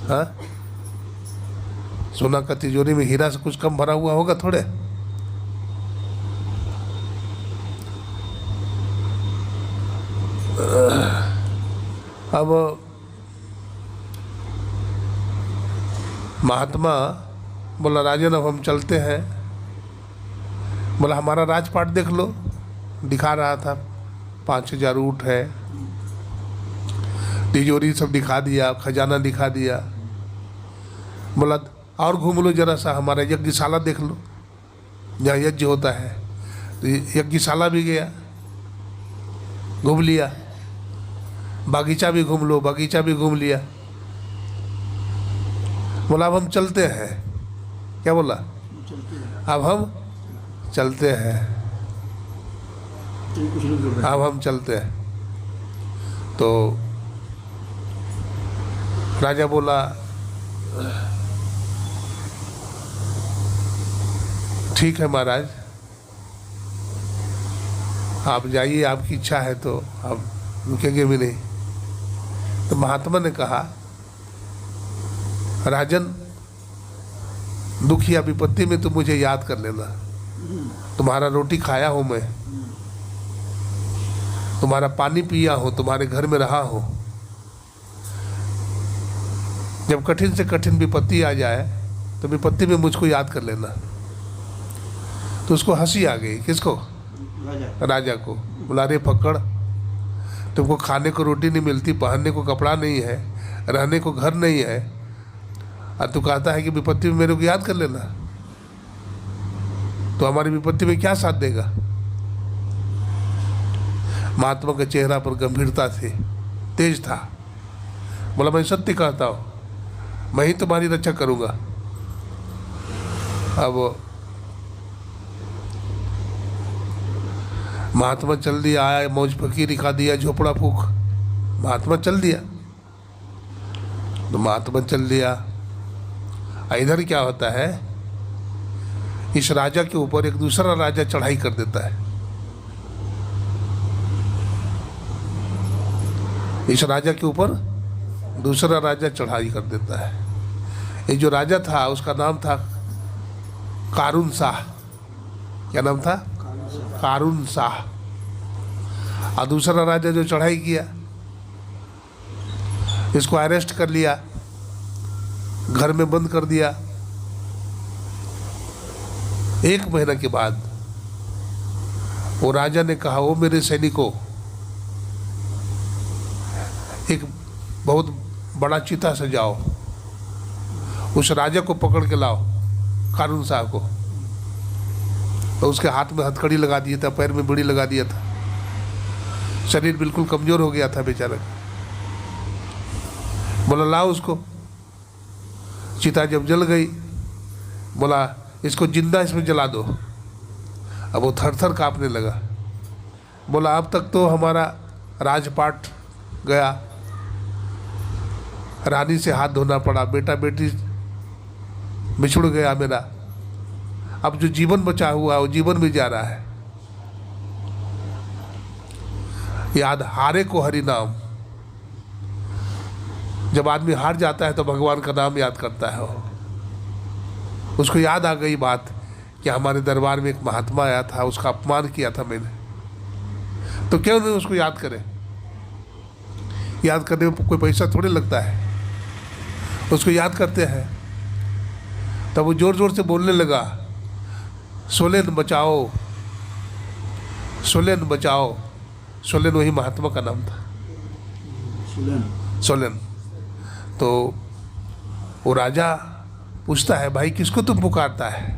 हाँ, सोना का तिजोरी में हीरा से कुछ कम भरा हुआ होगा थोड़े। अब महात्मा बोला राजन अब हम चलते हैं। बोला हमारा राजपाट देख लो। दिखा रहा था, 5000 ऊँट है, तिजोरी सब दिखा दिया, खजाना दिखा दिया। बोला और घूम लो जरा सा, हमारा यज्ञशाला देख लो जहाँ यज्ञ होता है। तो यज्ञशाला भी गया, घूम लिया। बागीचा भी घूम लो, बागीचा भी घूम लिया। बोला अब हम चलते हैं। क्या बोला? अब हम चलते हैं, अब हम चलते हैं। तो राजा बोला ठीक है महाराज, आप जाइए, आपकी इच्छा है तो आप रुकेंगे भी नहीं। तो महात्मा ने कहा राजन, दुख या विपत्ति में तुम मुझे याद कर लेना। तुम्हारा रोटी खाया हूं मैं, तुम्हारा पानी पिया हो, तुम्हारे घर में रहा हो। जब कठिन से कठिन विपत्ति आ जाए तो विपत्ति में मुझको याद कर लेना। तो उसको हंसी आ गई। किसको? राजा को। बोला रे पकड़, तुमको खाने को रोटी नहीं मिलती, पहनने को कपड़ा नहीं है, रहने को घर नहीं है, और तू कहता है कि विपत्ति में मेरे को याद कर लेना। तो हमारी विपत्ति में क्या साथ देगा? महात्मा के चेहरा पर गंभीरता थी, तेज था। बोला मैं सत्य कहता हूँ, मैं ही तुम्हारी रक्षा करूँगा। अब महात्मा चल दिया, आया मौज फकीर दिखा दिया, झोपड़ा फूक, महात्मा चल दिया। तो महात्मा चल दिया। इधर क्या होता है, इस राजा के ऊपर एक दूसरा राजा चढ़ाई कर देता है। इस राजा के ऊपर दूसरा राजा चढ़ाई कर देता है। ये जो राजा था उसका नाम था कारून शाह। क्या नाम था? कारून शाह। और दूसरा राजा जो चढ़ाई किया, इसको अरेस्ट कर लिया, घर में बंद कर दिया। 1 महीना के बाद वो राजा ने कहा, वो मेरे सैनिकों, एक बहुत बड़ा चिता सजाओ, उस राजा को पकड़ के लाओ, कानून साहब को। तो उसके हाथ में हथकड़ी लगा दिया था, पैर में बीड़ी लगा दिया था, शरीर बिल्कुल कमजोर हो गया था बेचारा। बोला लाओ उसको। चिता जब जल गई, बोला इसको जिंदा इसमें जला दो। अब वो थर थर कांपने लगा। बोला अब तक तो हमारा राजपाट गया, रानी से हाथ धोना पड़ा, बेटा बेटी बिछुड़ गया मेरा, अब जो जीवन बचा हुआ वो जीवन भी जा रहा है। याद हारे को हरि नाम। जब आदमी हार जाता है तो भगवान का नाम याद करता है। उसको याद आ गई बात कि हमारे दरबार में एक महात्मा आया था, उसका अपमान किया था मैंने, तो क्यों नहीं उसको याद करें। याद करने में कोई पैसा थोड़ी लगता है, उसको याद करते हैं। तब वो जोर जोर से बोलने लगा, सोलेन बचाओ, सोलेन बचाओ। सोलेन वही महात्मा का नाम था, सोलेन। तो वो राजा पूछता है, भाई किसको तुम पुकारता है?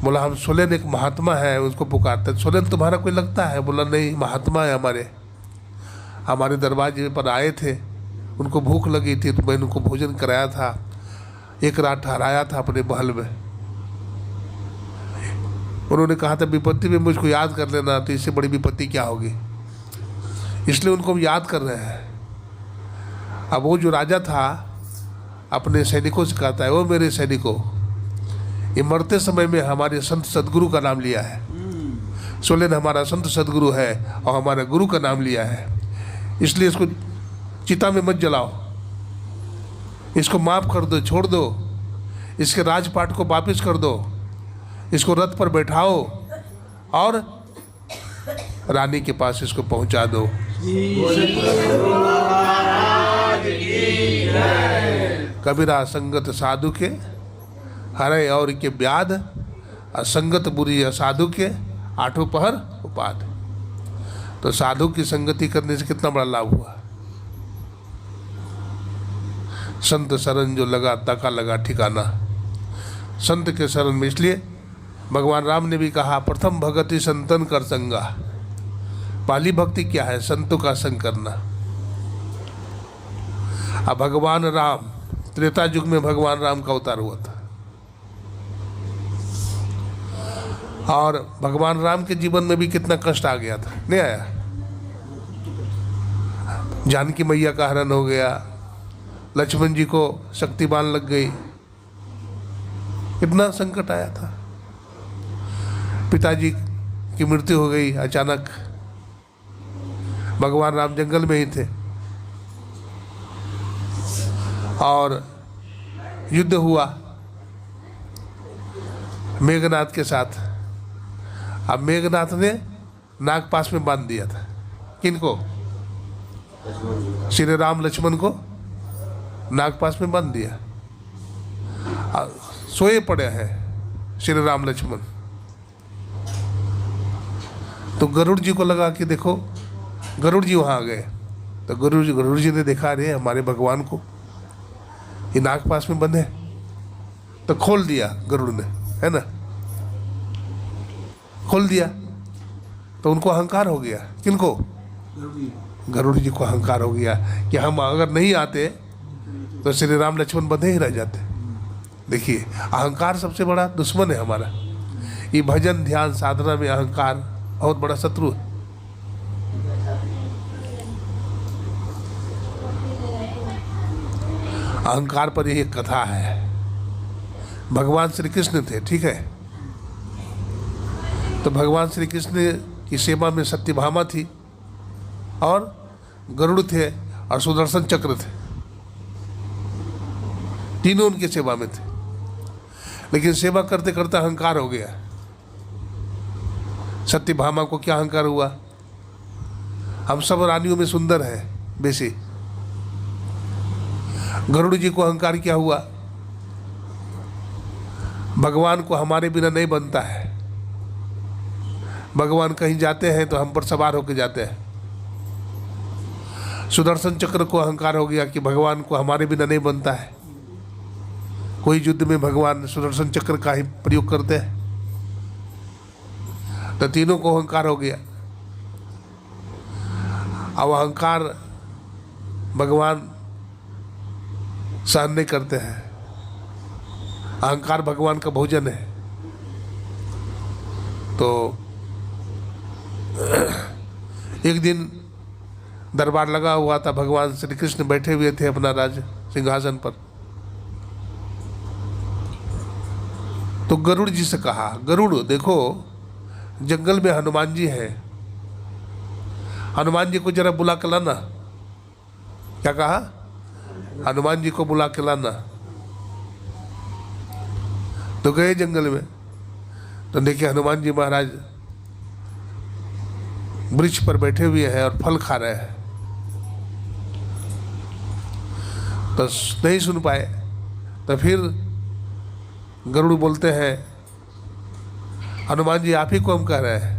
बोला हम सोलेन एक महात्मा है, उसको पुकारते हैं। सोलेन तुम्हारा कोई लगता है? बोला नहीं, महात्मा है हमारे दरवाजे पर आए थे, उनको भूख लगी थी तो मैंने उनको भोजन कराया था, एक रात ठहराया था अपने महल में। उन्होंने कहा था विपत्ति में मुझको याद कर लेना, तो इससे बड़ी विपत्ति क्या होगी, इसलिए उनको हम याद कर रहे हैं। अब वो जो राजा था अपने सैनिकों से कहता है, वो मेरे सैनिकों, ये मरते समय में हमारे संत सदगुरु का नाम लिया है। सोलेन हमारा संत सदगुरु है और हमारा गुरु का नाम लिया है, इसलिए इसको चिता में मत जलाओ, इसको माफ कर दो, छोड़ दो, इसके राजपाट को वापस कर दो, इसको रथ पर बैठाओ और रानी के पास इसको पहुंचा दो। कबीरा संगत साधु के हरे और के ब्याद, असंगत बुरी असाधु के आठों पहर उपाद। तो साधु की संगति करने से कितना बड़ा लाभ हुआ। संत शरण जो लगा ताका लगा ठिकाना। संत के शरण में, इसलिए भगवान राम ने भी कहा, प्रथम भगति संतन कर संगा। पहली भक्ति क्या है? संतों का संग करना। अब भगवान राम, त्रेता युग में भगवान राम का अवतार हुआ था, और भगवान राम के जीवन में भी कितना कष्ट आ गया था, नहीं आया? जानकी मैया का हरण हो गया, लक्ष्मण जी को शक्तिबान लग गई, कितना संकट आया था। पिताजी की मृत्यु हो गई अचानक, भगवान राम जंगल में ही थे और युद्ध हुआ मेघनाथ के साथ। अब मेघनाथ ने नागपाश में बांध दिया था, किनको? श्री राम लक्ष्मण को नागपाश में बांध दिया, सोए पड़े हैं श्री राम लक्ष्मण। तो गरुड़ जी को लगा कि देखो, गरुड़ जी वहाँ आ गए, तो गरुड़ जी ने देखा, अरे हमारे भगवान को ये नागपाश में बंद है, तो खोल दिया गरुड़ ने, है ना, खोल दिया। तो उनको अहंकार हो गया, किनको? गरुड़ जी को अहंकार हो गया कि हम अगर नहीं आते तो श्री राम लक्ष्मण बंधे ही रह जाते। देखिए, अहंकार सबसे बड़ा दुश्मन है हमारा। ये भजन ध्यान साधना में अहंकार बहुत बड़ा शत्रु है। अहंकार पर यही एक कथा है। भगवान श्री कृष्ण थे, ठीक है, तो भगवान श्री कृष्ण की सेवा में सत्यभामा थी और गरुड़ थे और सुदर्शन चक्र थे, तीनों उनकी सेवा में थे। लेकिन सेवा करते करते अहंकार हो गया। सत्यभामा को क्या अहंकार हुआ? हम सब रानियों में सुंदर हैं बेसी। गरुड़ जी को अहंकार क्या हुआ? भगवान को हमारे बिना नहीं बनता है। भगवान कहीं जाते हैं तो हम पर सवार होकर जाते हैं। सुदर्शन चक्र को अहंकार हो गया कि भगवान को हमारे बिना नहीं बनता है। कोई युद्ध में भगवान सुदर्शन चक्र का ही प्रयोग करते हैं। तो तीनों को अहंकार हो गया। अब अहंकार भगवान सहन नहीं करते हैं। अहंकार भगवान का भोजन है। तो एक दिन दरबार लगा हुआ था, भगवान श्री कृष्ण बैठे हुए थे अपना राज सिंहासन पर। तो गरुड़ जी से कहा, गरुड़ देखो जंगल में हनुमान जी हैं, हनुमान जी को जरा बुला के लाना। क्या कहा? हनुमान जी को बुला के लाना। तो गए जंगल में, तो देखे हनुमान जी महाराज वृक्ष पर बैठे हुए हैं और फल खा रहे हैं। तो नहीं सुन पाए। तो फिर गरुड़ बोलते हैं, हनुमान जी आप ही को हम कह रहे हैं,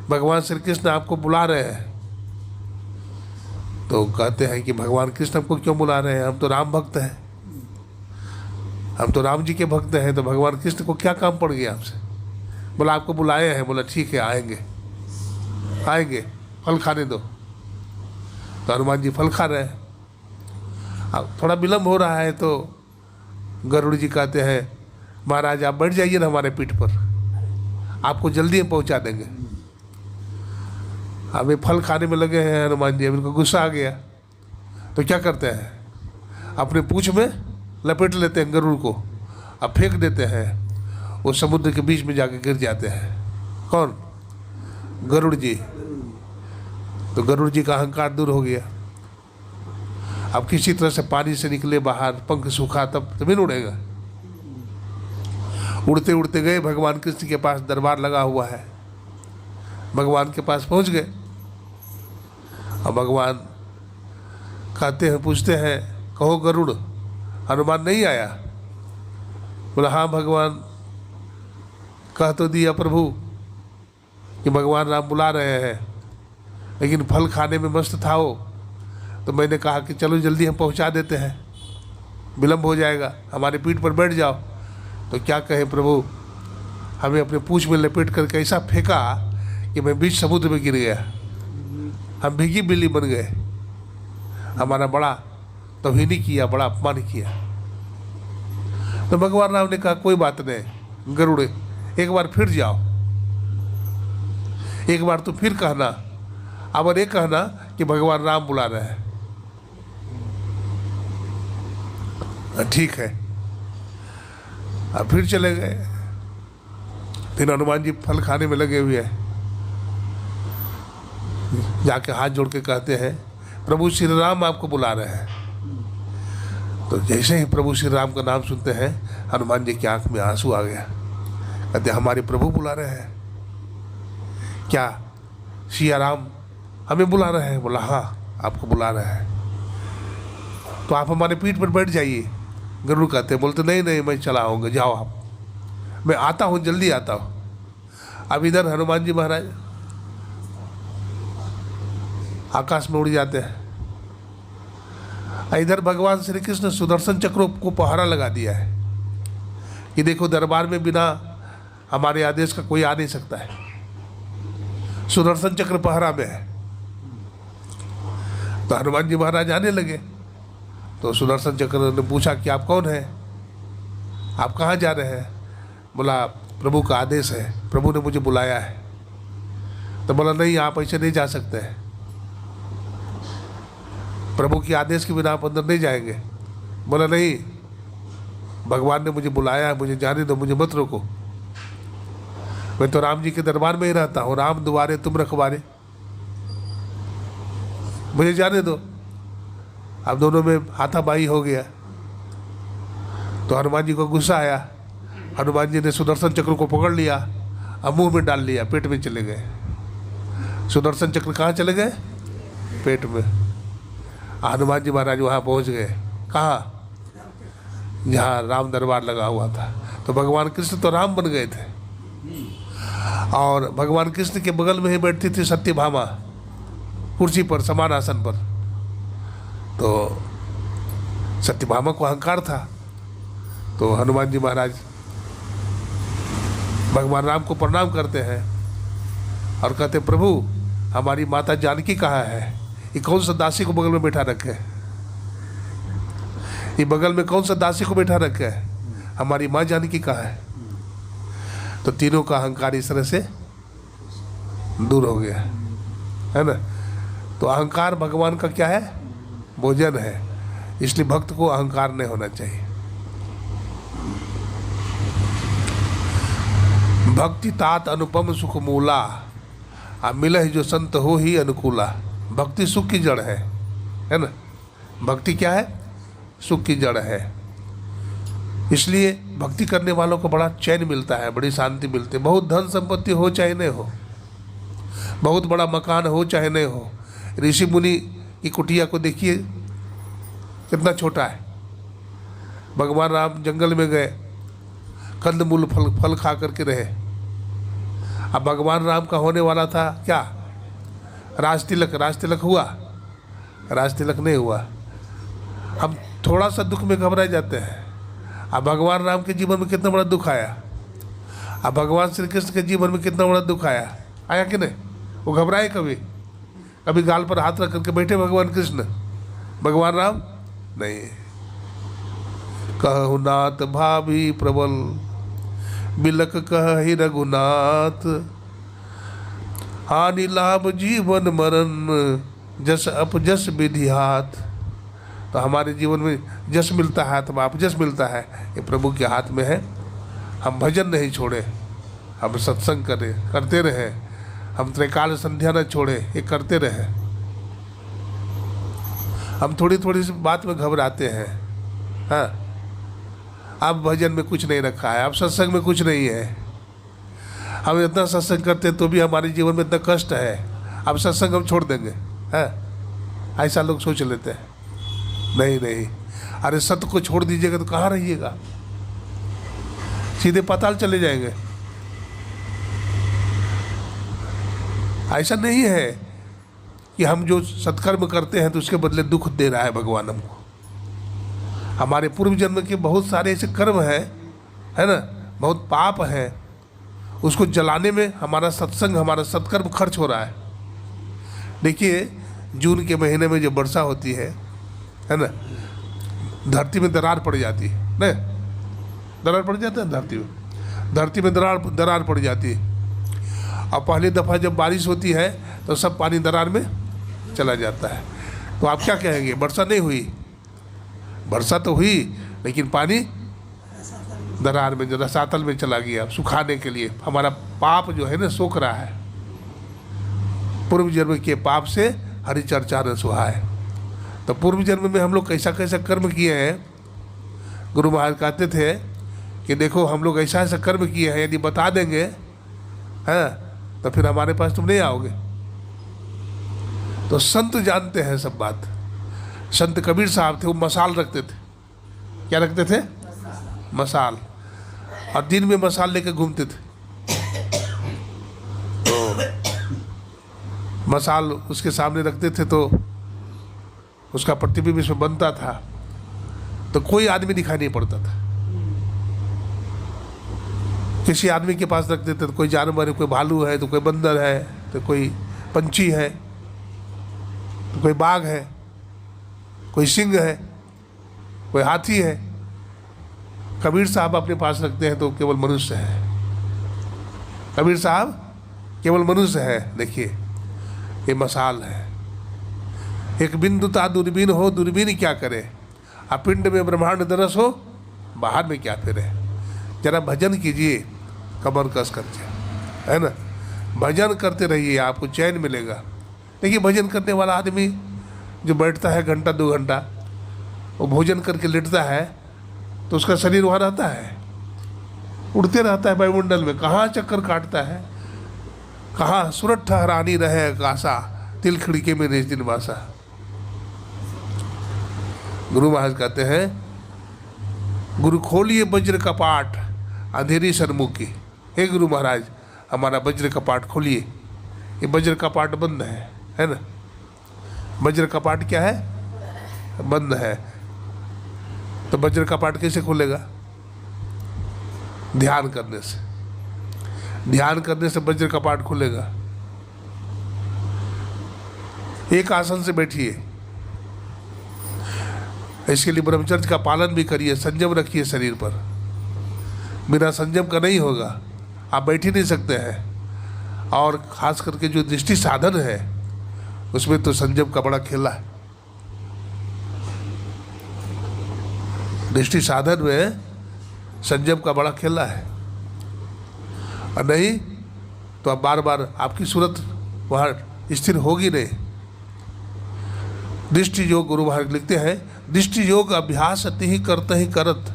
भगवान श्री कृष्ण आपको बुला रहे हैं। तो कहते हैं कि भगवान कृष्ण हमको क्यों बुला रहे हैं? हम तो राम भक्त हैं, हम तो राम जी के भक्त हैं। तो भगवान कृष्ण को क्या काम पड़ गया आपसे? बोला आपको बुलाए हैं। बोला ठीक है आएंगे, आएंगे, फल खाने दो। तो हनुमान जी फल खा रहे हैं। अब थोड़ा विलम्ब हो रहा है तो गरुड़ जी कहते हैं, महाराज आप बैठ जाइए ना हमारे पीठ पर, आपको जल्दी हम पहुंचा देंगे। अब ये फल खाने में लगे हैं हनुमान जी। अब इनको गुस्सा आ गया तो क्या करते हैं, अपने पूंछ में लपेट लेते हैं गरुड़ को, अब फेंक देते हैं। वो समुद्र के बीच में जाके गिर जाते हैं। कौन? गरुड़ जी। तो गरुड़ जी का अहंकार दूर हो गया। अब किसी तरह से पानी से निकले बाहर, पंख सूखा तब जमीन उड़ेगा। उड़ते उड़ते गए भगवान कृष्ण के पास, दरबार लगा हुआ है। भगवान के पास पहुंच गए। अब भगवान कहते हैं, पूछते हैं, कहो गरुड़ हनुमान नहीं आया? बोला हाँ भगवान, कह तो दिया प्रभु कि भगवान राम बुला रहे हैं, लेकिन फल खाने में मस्त था वो। तो मैंने कहा कि चलो जल्दी हम पहुंचा देते हैं, विलम्ब हो जाएगा, हमारे पीठ पर बैठ जाओ। तो क्या कहे प्रभु, हमें अपने पूंछ में लपेट कर कैसा फेंका कि मैं बीच समुद्र में गिर गया। हम भीगी बिल्ली बन गए। हमारा बड़ा तौहीनी किया, बड़ा अपमान किया। तो भगवान राम ने कहा कोई बात नहीं गरुड़, एक बार फिर जाओ, एक बार तो फिर कहना, अब ये कहना कि भगवान राम बुला रहे हैं। ठीक है। अब फिर चले गए। फिर हनुमान जी फल खाने में लगे हुए हैं। जाके हाथ जोड़ के कहते हैं, प्रभु श्री राम आपको बुला रहे हैं। तो जैसे ही प्रभु श्री राम का नाम सुनते हैं, हनुमान जी की आंख में आंसू आ गया। कहते हमारे प्रभु बुला रहे हैं क्या? सिया राम हमें बुला रहे हैं? बोला हाँ आपको बुला रहे हैं, तो आप हमारे पीठ पर बैठ जाइए। गरुड़ कहते हैं, बोलते नहीं नहीं मैं चला आऊँगा, जाओ आप, मैं आता हूँ, जल्दी आता हूँ। अब इधर हनुमान जी महाराज आकाश में उड़ जाते हैं। इधर भगवान श्री कृष्ण सुदर्शन चक्र को पहरा लगा दिया है कि देखो दरबार में बिना हमारे आदेश का कोई आ नहीं सकता है। सुदर्शन चक्र पहरा में है। तो हनुमान जी महाराज आने लगे। तो सुदर्शन चक्र ने पूछा कि आप कौन हैं, आप कहाँ जा रहे हैं? बोला प्रभु का आदेश है, प्रभु ने मुझे बुलाया है। तो बोला नहीं आप ऐसे नहीं जा सकते हैं, प्रभु के आदेश के बिना आप अंदर नहीं जाएंगे। बोला नहीं भगवान ने मुझे बुलाया है, मुझे जाने दो, मुझे मत रोको, मैं तो राम जी के दरबार में ही रहता हूँ, राम दुआरे तुम रखवारे, मुझे जाने दो। अब दोनों में हाथापाई हो गया। तो हनुमान जी को गुस्सा आया। हनुमान जी ने सुदर्शन चक्र को पकड़ लिया, अब मुंह में डाल लिया, पेट में चले गए। सुदर्शन चक्र कहाँ चले गए? पेट में। हनुमान जी महाराज वहाँ पहुँच गए। कहाँ? जहाँ राम दरबार लगा हुआ था। तो भगवान कृष्ण तो राम बन गए थे। और भगवान कृष्ण के बगल में ही बैठती थी सत्यभामा, कुर्सी पर, समान आसन पर। तो सत्यभामा को अहंकार था। तो हनुमान जी महाराज भगवान राम को प्रणाम करते हैं और कहते, प्रभु हमारी माता जानकी कहाँ है? ये कौन सा दासी को बगल में बैठा रखे? ये बगल में कौन सा दासी को बैठा रखे है? हमारी माँ जानकी कहाँ है? तो तीनों का अहंकार इस तरह से दूर हो गया, है ना। तो अहंकार भगवान का क्या है? भोजन है। इसलिए भक्त को अहंकार नहीं होना चाहिए। भक्ति तात अनुपम सुख मूला, आ मिलहि जो संत हो ही अनुकूला। भक्ति सुख की जड़ है ना। भक्ति क्या है? सुख की जड़ है। इसलिए भक्ति करने वालों को बड़ा चैन मिलता है, बड़ी शांति मिलती है। बहुत धन संपत्ति हो चाहे नहीं हो, बहुत बड़ा मकान हो चाहे नहीं हो। ऋषि मुनि की कुटिया को देखिए कितना छोटा है। भगवान राम जंगल में गए, कंदमूल फल खा करके रहे। अब भगवान राम का होने वाला था क्या? राज तिलक हुआ? राज तिलक नहीं हुआ। हम थोड़ा सा दुख में घबरा जाते हैं। अब भगवान राम के जीवन में कितना बड़ा दुख आया। अब भगवान श्री कृष्ण के जीवन में कितना बड़ा दुख आया कि नहीं? वो घबराए कभी? कभी गाल पर हाथ रख करके बैठे भगवान कृष्ण? भगवान राम नहीं। कहु नाथ भाभी प्रबल, बिलक कहि रघुनाथ। हानि लाभ जीवन मरण, जस अपजस विधि हाथ। तो हमारे जीवन में जस मिलता है तो अपजस मिलता है, ये प्रभु के हाथ में है। हम भजन नहीं छोड़े, हम सत्संग करते रहे। हम त्रैकाल संध्या न छोड़े, ये करते रहे। हम थोड़ी थोड़ी सी बात में घबराते हैं। हाँ, अब भजन में कुछ नहीं रखा है, अब सत्संग में कुछ नहीं है। हम इतना सत्संग करते तो भी हमारे जीवन में इतना कष्ट है, अब सत्संग हम छोड़ देंगे। हाँ, ऐसा लोग सोच लेते हैं। नहीं, अरे सत्य को छोड़ दीजिएगा तो कहाँ रहिएगा? सीधे पाताल चले जाएंगे। ऐसा नहीं है कि हम जो सत्कर्म करते हैं तो उसके बदले दुख दे रहा है भगवान हमको। हमारे पूर्व जन्म के बहुत सारे ऐसे कर्म हैं, है ना, बहुत पाप है, उसको जलाने में हमारा सत्संग, हमारा सत्कर्म खर्च हो रहा है। देखिए, जून के महीने में जब वर्षा होती है ना, धरती में दरार पड़ जाती है ना, दरार पड़ जाता है धरती में दरार पड़ जाती है। और पहली दफ़ा जब बारिश होती है तो सब पानी दरार में चला जाता है। तो आप क्या कहेंगे? वर्षा नहीं हुई? वर्षा तो हुई, लेकिन पानी दरार में, जो रसातल में चला गया सुखाने के लिए। हमारा पाप जो है ना सोख रहा है। पूर्व जन्म के पाप से हरि चर्चा न सुहाए। तो पूर्व जन्म में हम लोग कैसा कैसा कर्म किए हैं, गुरु महाराज कहते थे कि देखो हम लोग ऐसा ऐसा कर्म किए हैं, यदि बता देंगे हैं तो फिर हमारे पास तुम नहीं आओगे। तो संत जानते हैं सब बात। संत कबीर साहब थे, वो मसाल रखते थे। क्या रखते थे? मसाल। और दिन में मसाल लेकर घूमते थे। तो मसाल उसके सामने रखते थे तो उसका प्रतिबिंब इसमें बनता था, तो कोई आदमी दिखाई नहीं पड़ता था। किसी आदमी के पास रख देते तो कोई जानवर है, कोई भालू है तो कोई बंदर है तो कोई पंछी है तो कोई बाघ है, कोई सिंह है, कोई हाथी है। कबीर साहब अपने पास रखते हैं तो केवल मनुष्य है। कबीर साहब केवल मनुष्य है। देखिए, ये मसाल है। एक बिंदु ता दूरबीन हो, दूरबीन क्या करे? अपिंड में ब्रह्मांड दरस हो, बाहर में क्या फिरे? जरा भजन कीजिए कमर कस करके, है ना। भजन करते रहिए, आपको चैन मिलेगा। देखिए, भजन करने वाला आदमी जो बैठता है घंटा 2 घंटा, वो भोजन करके लेटता है तो उसका शरीर वहाँ रहता है, उड़ते रहता है वायुमंडल में। कहाँ चक्कर काटता है, कहाँ सूरत ठहरानी रहे आकाशा, तिल खिड़के में रेज दिन बासा। गुरु महाराज कहते हैं, गुरु खोलिए वज्र कपाट अंधेरी सन्मुखी। हे गुरु महाराज, हमारा वज्र कपाट खोलिए। ये वज्र कपाट बंद है ना। वज्र कपाट क्या है? बंद है। तो वज्र कपाट कैसे खुलेगा? ध्यान करने से। ध्यान करने से वज्र कपाट खुलेगा। एक आसन से बैठिए, इसके लिए ब्रह्मचर्य का पालन भी करिए, संयम रखिए शरीर पर। बिना संयम का नहीं होगा, आप बैठ ही नहीं सकते हैं। और खास करके जो दृष्टि साधन है उसमें तो संयम का बड़ा खेला है। दृष्टि साधन में संयम का बड़ा खेला है, और नहीं तो अब बार बार आपकी सूरत वहाँ स्थिर होगी नहीं। दृष्टि योग, गुरु महाराज लिखते हैं, दृष्टि योग अभ्यास अति ही करते ही करत,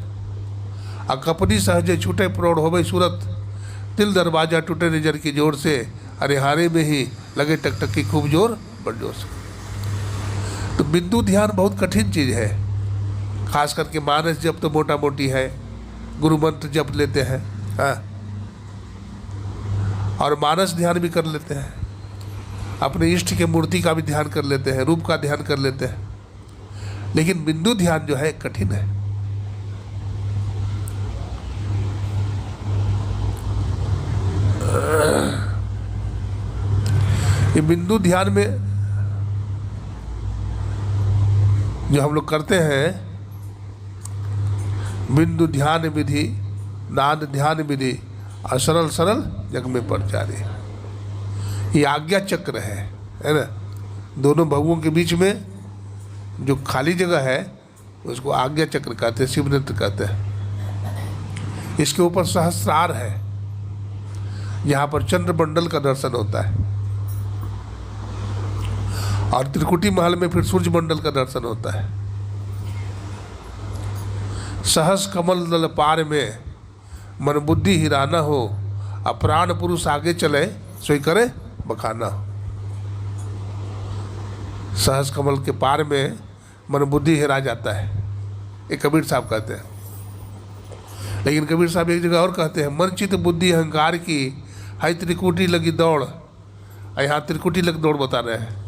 अकपनी सहजे छूटे प्रौढ़ हो गई सूरत, तिल दरवाजा टूटे नजर की जोर से, अरे हारे में ही लगे टकटक की खूब जोर बड़ जोर से। तो बिंदु ध्यान बहुत कठिन चीज़ है। खास करके मानस जप तो मोटा मोटी है, गुरु मंत्र जप लेते हैं, हाँ, और मानस ध्यान भी कर लेते हैं, अपने इष्ट के मूर्ति का भी ध्यान कर लेते हैं, रूप का ध्यान कर लेते हैं। लेकिन बिंदु ध्यान जो है कठिन है। ये बिंदु ध्यान में जो हम लोग करते हैं, बिंदु ध्यान विधि, नाद ध्यान विधि, असरल सरल जग में परचारी। ये आज्ञा चक्र है ना। दोनों भवों के बीच में जो खाली जगह है उसको आज्ञा चक्र कहते हैं, शिव नृत्य कहते हैं। इसके ऊपर सहस्रार है, यहाँ पर चंद्रमंडल का दर्शन होता है, और त्रिकुटी महल में फिर सूर्य मंडल का दर्शन होता है। सहस कमल दल पार में मन बुद्धि हिराना हो, अप्राण पुरुष आगे चले सोई करे बखाना। सहस कमल के पार में मन बुद्धि हिरा जाता है, ये कबीर साहब कहते हैं। लेकिन कबीर साहब एक जगह और कहते हैं, मन चित बुद्धि अहंकार की है त्रिकुटी लगी दौड़। यहाँ त्रिकुटी लग दौड़ बता रहे हैं।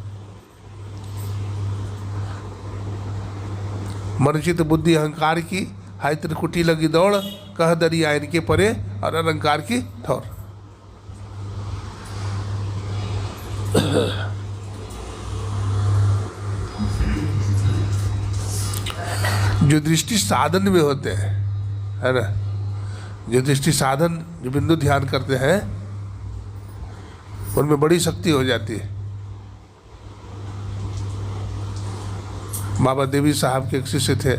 मन चित बुद्धि अहंकार की है त्रिकुटी लगी दौड़, कह दरिया इनके परे और अलंकार की ठौर। जो दृष्टि साधन में होते हैं, है ना, जो दृष्टि साधन, जो बिंदु ध्यान करते हैं, उनमें बड़ी शक्ति हो जाती है। बाबा देवी साहब के एक शिष्य थे,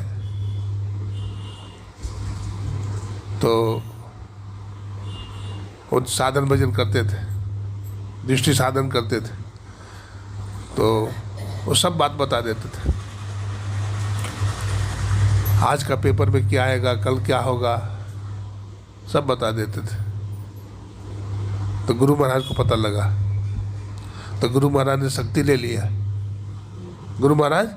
तो वो साधन भजन करते थे, दृष्टि साधन करते थे, तो वो सब बात बता देते थे। आज का पेपर में क्या आएगा, कल क्या होगा, सब बता देते थे। तो गुरु महाराज को पता लगा, तो गुरु महाराज ने शक्ति ले लिया। गुरु महाराज,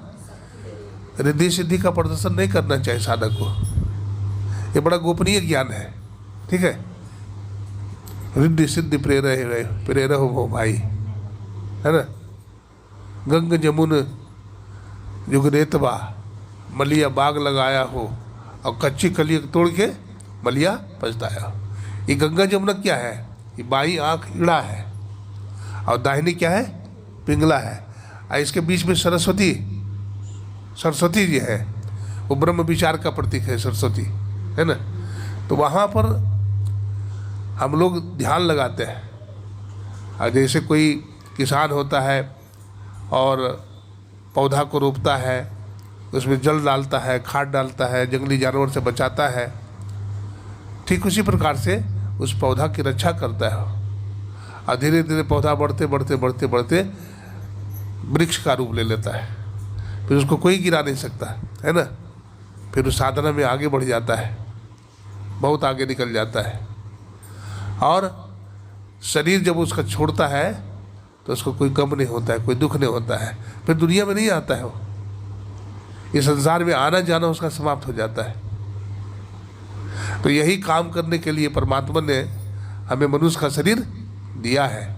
रिद्धि सिद्धि का प्रदर्शन नहीं करना चाहिए साधक को, ये बड़ा गोपनीय ज्ञान है, ठीक है। रिद्धि सिद्धि प्रेरह हो भाई, है ना। गंग जमुन युग रेतवा, मलिया बाग लगाया हो, और कच्ची कली तोड़ के मलिया पछताया हो। ये गंगा जमुना क्या है? ये बाई आँख इड़ा है, और दाहिनी क्या है? पिंगला है, और इसके बीच में सरस्वती जी है, वो ब्रह्म विचार का प्रतीक है सरस्वती, है ना। तो वहाँ पर हम लोग ध्यान लगाते हैं। और जैसे कोई किसान होता है और पौधा को रोपता है, उसमें जल डालता है, खाद डालता है, जंगली जानवर से बचाता है, ठीक उसी प्रकार से उस पौधा की रक्षा करता है। और धीरे धीरे पौधा बढ़ते बढ़ते बढ़ते बढ़ते वृक्ष का रूप ले लेता है, फिर उसको कोई गिरा नहीं सकता, है ना। फिर उस साधना में आगे बढ़ जाता है, बहुत आगे निकल जाता है। और शरीर जब उसका छोड़ता है तो उसको कोई गम नहीं होता है, कोई दुख नहीं होता है, फिर दुनिया में नहीं आता है वो। इस संसार में आना जाना उसका समाप्त हो जाता है। तो यही काम करने के लिए परमात्मा ने हमें मनुष्य का शरीर दिया है।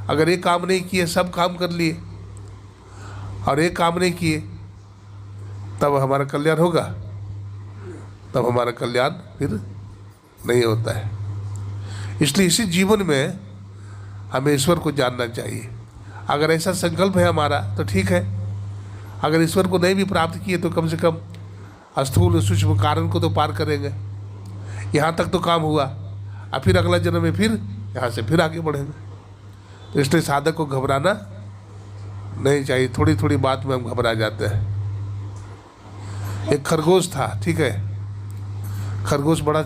अगर एक काम नहीं किए, सब काम कर लिए और एक काम नहीं किए, तब हमारा कल्याण होगा? तब हमारा कल्याण फिर नहीं होता है। इसलिए इसी जीवन में हमें ईश्वर को जानना चाहिए। अगर ऐसा संकल्प है हमारा तो ठीक है, अगर ईश्वर को नहीं भी प्राप्त किए तो कम से कम स्थूल सूक्ष्म कारण को तो पार करेंगे। यहाँ तक तो काम हुआ, और फिर अगला जन्म में फिर यहाँ से फिर आगे बढ़ेंगे। तो इसलिए साधक को घबराना नहीं चाहिए। थोड़ी थोड़ी बात में हम घबरा जाते हैं। एक खरगोश था, ठीक है, खरगोश बड़ा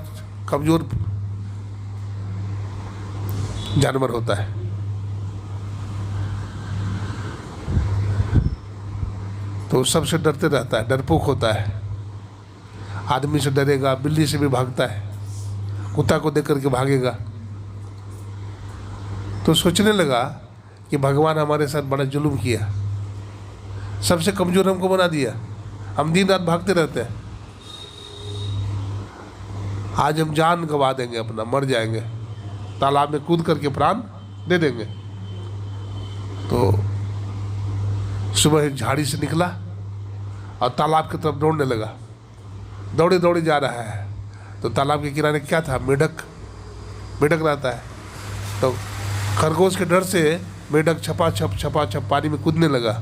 कमज़ोर जानवर होता है। तो सबसे डरते रहता है, डरपोक होता है। आदमी से डरेगा, बिल्ली से भी भागता है, कुत्ता को देख करके भागेगा। तो सोचने लगा कि भगवान हमारे साथ बड़ा जुल्म किया, सबसे कमज़ोर हमको बना दिया, हम दिन रात भागते रहते हैं। आज हम जान गंवा देंगे, अपना मर जाएंगे, तालाब में कूद करके प्राण दे देंगे। तो सुबह एक झाड़ी से निकला और तालाब की तरफ दौड़ने लगा। दौड़े दौड़े जा रहा है तो तालाब के किनारे क्या था? मेढक रहता है। तो खरगोश के डर से मेढक छपा छप पानी में कूदने लगा।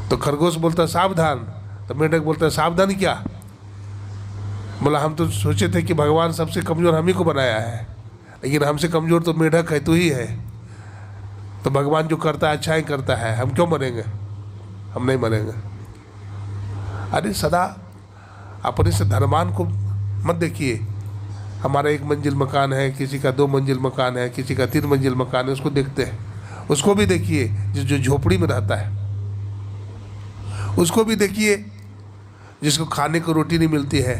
तो खरगोश बोलता सावधान, तो मेढक बोलता सावधान क्या? बोला हम तो सोचे थे कि भगवान सबसे कमज़ोर हम ही को बनाया है, लेकिन हमसे कमज़ोर तो मेढक है, तू ही है। तो भगवान जो करता है अच्छा ही करता है, हम क्यों मरेंगे? हम नहीं मरेंगे। अरे सदा अपने से धर्मान को मत देखिए। हमारा 1 मंजिल मकान है, किसी का 2 मंजिल मकान है, किसी का 3 मंजिल मकान है, उसको देखते हैं। उसको भी देखिए जो झोपड़ी में रहता है, उसको भी देखिए जिसको खाने को रोटी नहीं मिलती है।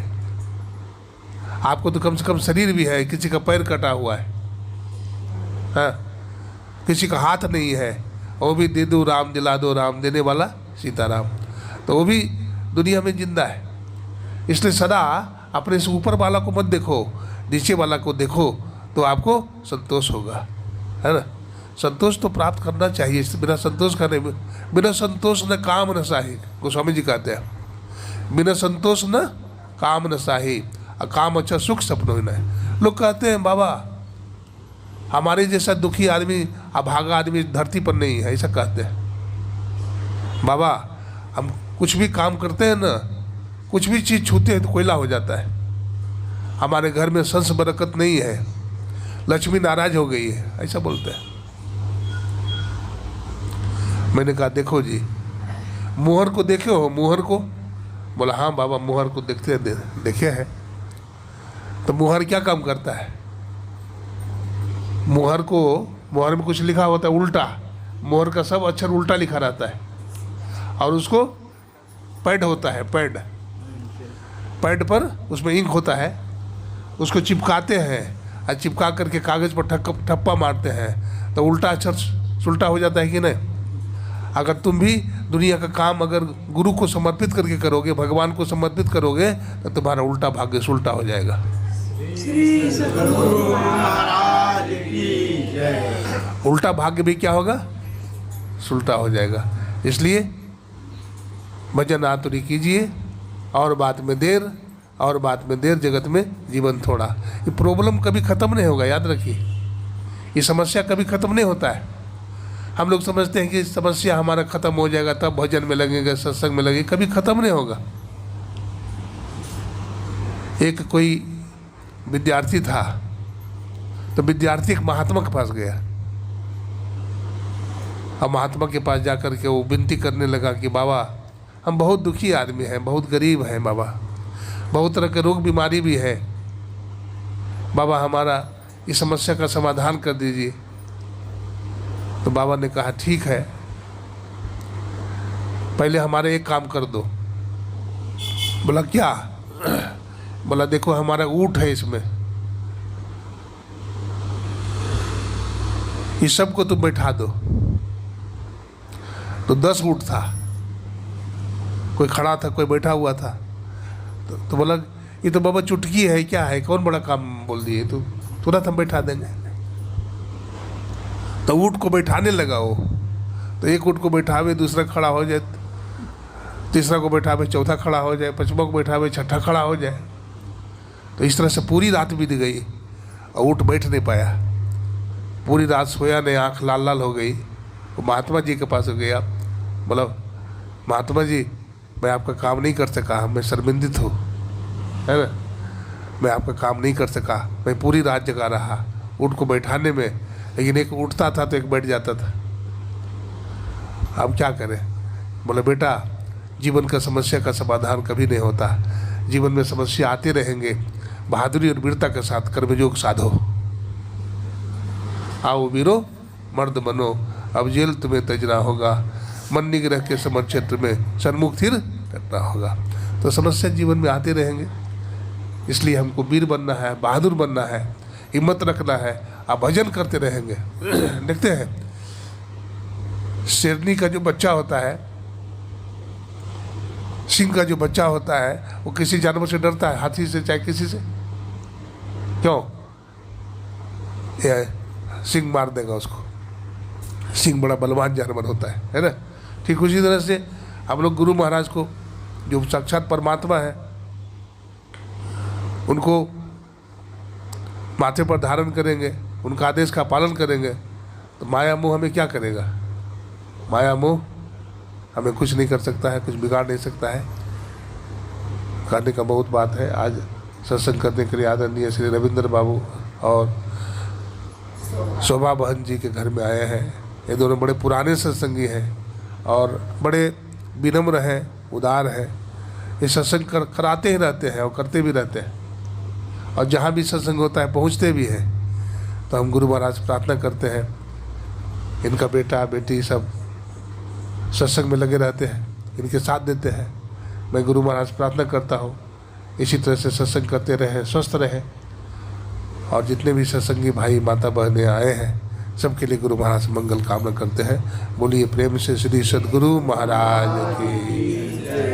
आपको तो कम से कम शरीर भी है, किसी का पैर कटा हुआ है, हाँ, किसी का हाथ नहीं है, वो भी दे दो राम दिला दो राम, देने वाला सीताराम। तो वो भी दुनिया में जिंदा है। इसलिए सदा अपने से ऊपर वाला को मत देखो, नीचे वाला को देखो, तो आपको संतोष होगा, है ना। संतोष तो प्राप्त करना चाहिए, बिना संतोष का नहीं। बिना संतोष न काम न साही, गोस्वामी जी कहते हैं, बिना संतोष न काम न साही, काम अच्छा सुख सपनों न है। लोग कहते हैं बाबा हमारे जैसा दुखी आदमी, अभागा आदमी धरती पर नहीं है, ऐसा कहते हैं। बाबा हम कुछ भी काम करते हैं ना, कुछ भी चीज़ छूते हैं तो कोयला हो जाता है। हमारे घर में संस बरकत नहीं है, लक्ष्मी नाराज हो गई है, ऐसा बोलते हैं। मैंने कहा देखो जी, मुहर को देखे हो? मुहर को? बोला हाँ बाबा मुहर को देखे हैं। तो मुहर क्या काम करता है? मुहर में कुछ लिखा होता है उल्टा, मुहर का सब अक्षर उल्टा लिखा रहता है। और उसको पैड होता है, पैड पर उसमें इंक होता है, उसको चिपकाते हैं और चिपका करके कागज़ पर ठप्पा मारते हैं, तो उल्टा अक्षर सुलटा हो जाता है कि नहीं। अगर तुम भी दुनिया का काम अगर गुरु को समर्पित करके करोगे, भगवान को समर्पित करोगे, तो तुम्हारा उल्टा भाग्य सुलटा हो जाएगा। श्री सद्गुरु महाराज की जय। उल्टा भाग्य भी क्या होगा? सुलटा हो जाएगा। इसलिए भजन आतुरी कीजिए, और बात में देर जगत में जीवन थोड़ा। ये प्रॉब्लम कभी ख़त्म नहीं होगा, याद रखिए। ये समस्या कभी ख़त्म नहीं होता है। हम लोग समझते हैं कि समस्या हमारा ख़त्म हो जाएगा तब भजन में लगेंगे, सत्संग में लगेंगे, कभी ख़त्म नहीं होगा। एक कोई विद्यार्थी था, तो विद्यार्थी एक महात्मा के पास गया, और महात्मा के पास जाकर के वो विनती करने लगा कि बाबा हम बहुत दुखी आदमी हैं, बहुत गरीब हैं बाबा, बहुत तरह के रोग बीमारी भी है, बाबा हमारा इस समस्या का समाधान कर दीजिए। तो बाबा ने कहा ठीक है, पहले हमारे एक काम कर दो। बोला क्या? बोला देखो हमारा ऊँट है, इसमें कि सबको तुम बैठा दो। तो 10 ऊँट था, कोई खड़ा था, कोई बैठा हुआ था। तो बोला ये तो बाबा चुटकी है, क्या है, कौन बड़ा काम बोल दिए, तो तुरंत हम बैठा देंगे। तो ऊँट को बैठाने लगा वो। तो एक ऊँट को बैठावे, दूसरा खड़ा हो जाए, तीसरा को बैठावे, चौथा खड़ा हो जाए, पांचवा को बैठावे, छठा खड़ा हो जाए। तो इस तरह से पूरी रात बीत गई और ऊँट बैठ नहीं पाया। पूरी रात सोया नहीं, आँख लाल लाल हो गई। वो महात्मा जी के पास हो गया, बोला महात्मा जी मैं आपका काम नहीं कर सका, मैं शर्मिंदित हूँ, है ना, मैं आपका काम नहीं कर सका। मैं पूरी रात जगा रहा ऊँट को बैठाने में, लेकिन एक उठता था तो एक बैठ जाता था। अब क्या करें? बोले बेटा जीवन का समस्या का समाधान कभी नहीं होता, जीवन में समस्या आते रहेंगे, बहादुरी और वीरता के साथ कर्मयोग साधो। आओ वीरो मर्द बनो, अब जेल तुम्हें तजना होगा, मन निग्रह के समर क्षेत्र में सन्मुख स्थिर करना होगा। तो समस्या जीवन में आते रहेंगे, इसलिए हमको वीर बनना है, बहादुर बनना है, हिम्मत रखना है, आप भजन करते रहेंगे। देखते हैं शेरनी का जो बच्चा होता है, सिंह का जो बच्चा होता है, वो किसी जानवर से डरता है, हाथी से चाहे किसी से, क्यों? ये सिंह मार देगा उसको, सिंह बड़ा बलवान जानवर होता है ना। ठीक उसी तरह से हम लोग गुरु महाराज को, जो साक्षात परमात्मा है, उनको माथे पर धारण करेंगे, उनका आदेश का पालन करेंगे, तो माया मोह हमें क्या करेगा? माया मोह हमें कुछ नहीं कर सकता है, कुछ बिगाड़ नहीं सकता है। कहने का बहुत बात है। आज सत्संग करने के लिए आदरणीय श्री रविंद्र बाबू और शोभा बहन जी के घर में आए हैं। ये दोनों बड़े पुराने सत्संगी हैं और बड़े विनम्र हैं, उदार हैं। ये सत्संग कराते ही रहते हैं और करते भी रहते हैं, और जहाँ भी सत्संग होता है पहुँचते भी हैं। तो हम गुरु महाराज प्रार्थना करते हैं, इनका बेटा बेटी सब सत्संग में लगे रहते हैं, इनके साथ देते हैं। मैं गुरु महाराज प्रार्थना करता हूँ इसी तरह से सत्संग करते रहें, स्वस्थ रहें, और जितने भी सत्संगी भाई माता बहनें आए हैं सबके लिए गुरु महाराज मंगल कामना करते हैं। बोलिए प्रेम से श्री सद्गुरु महाराज की।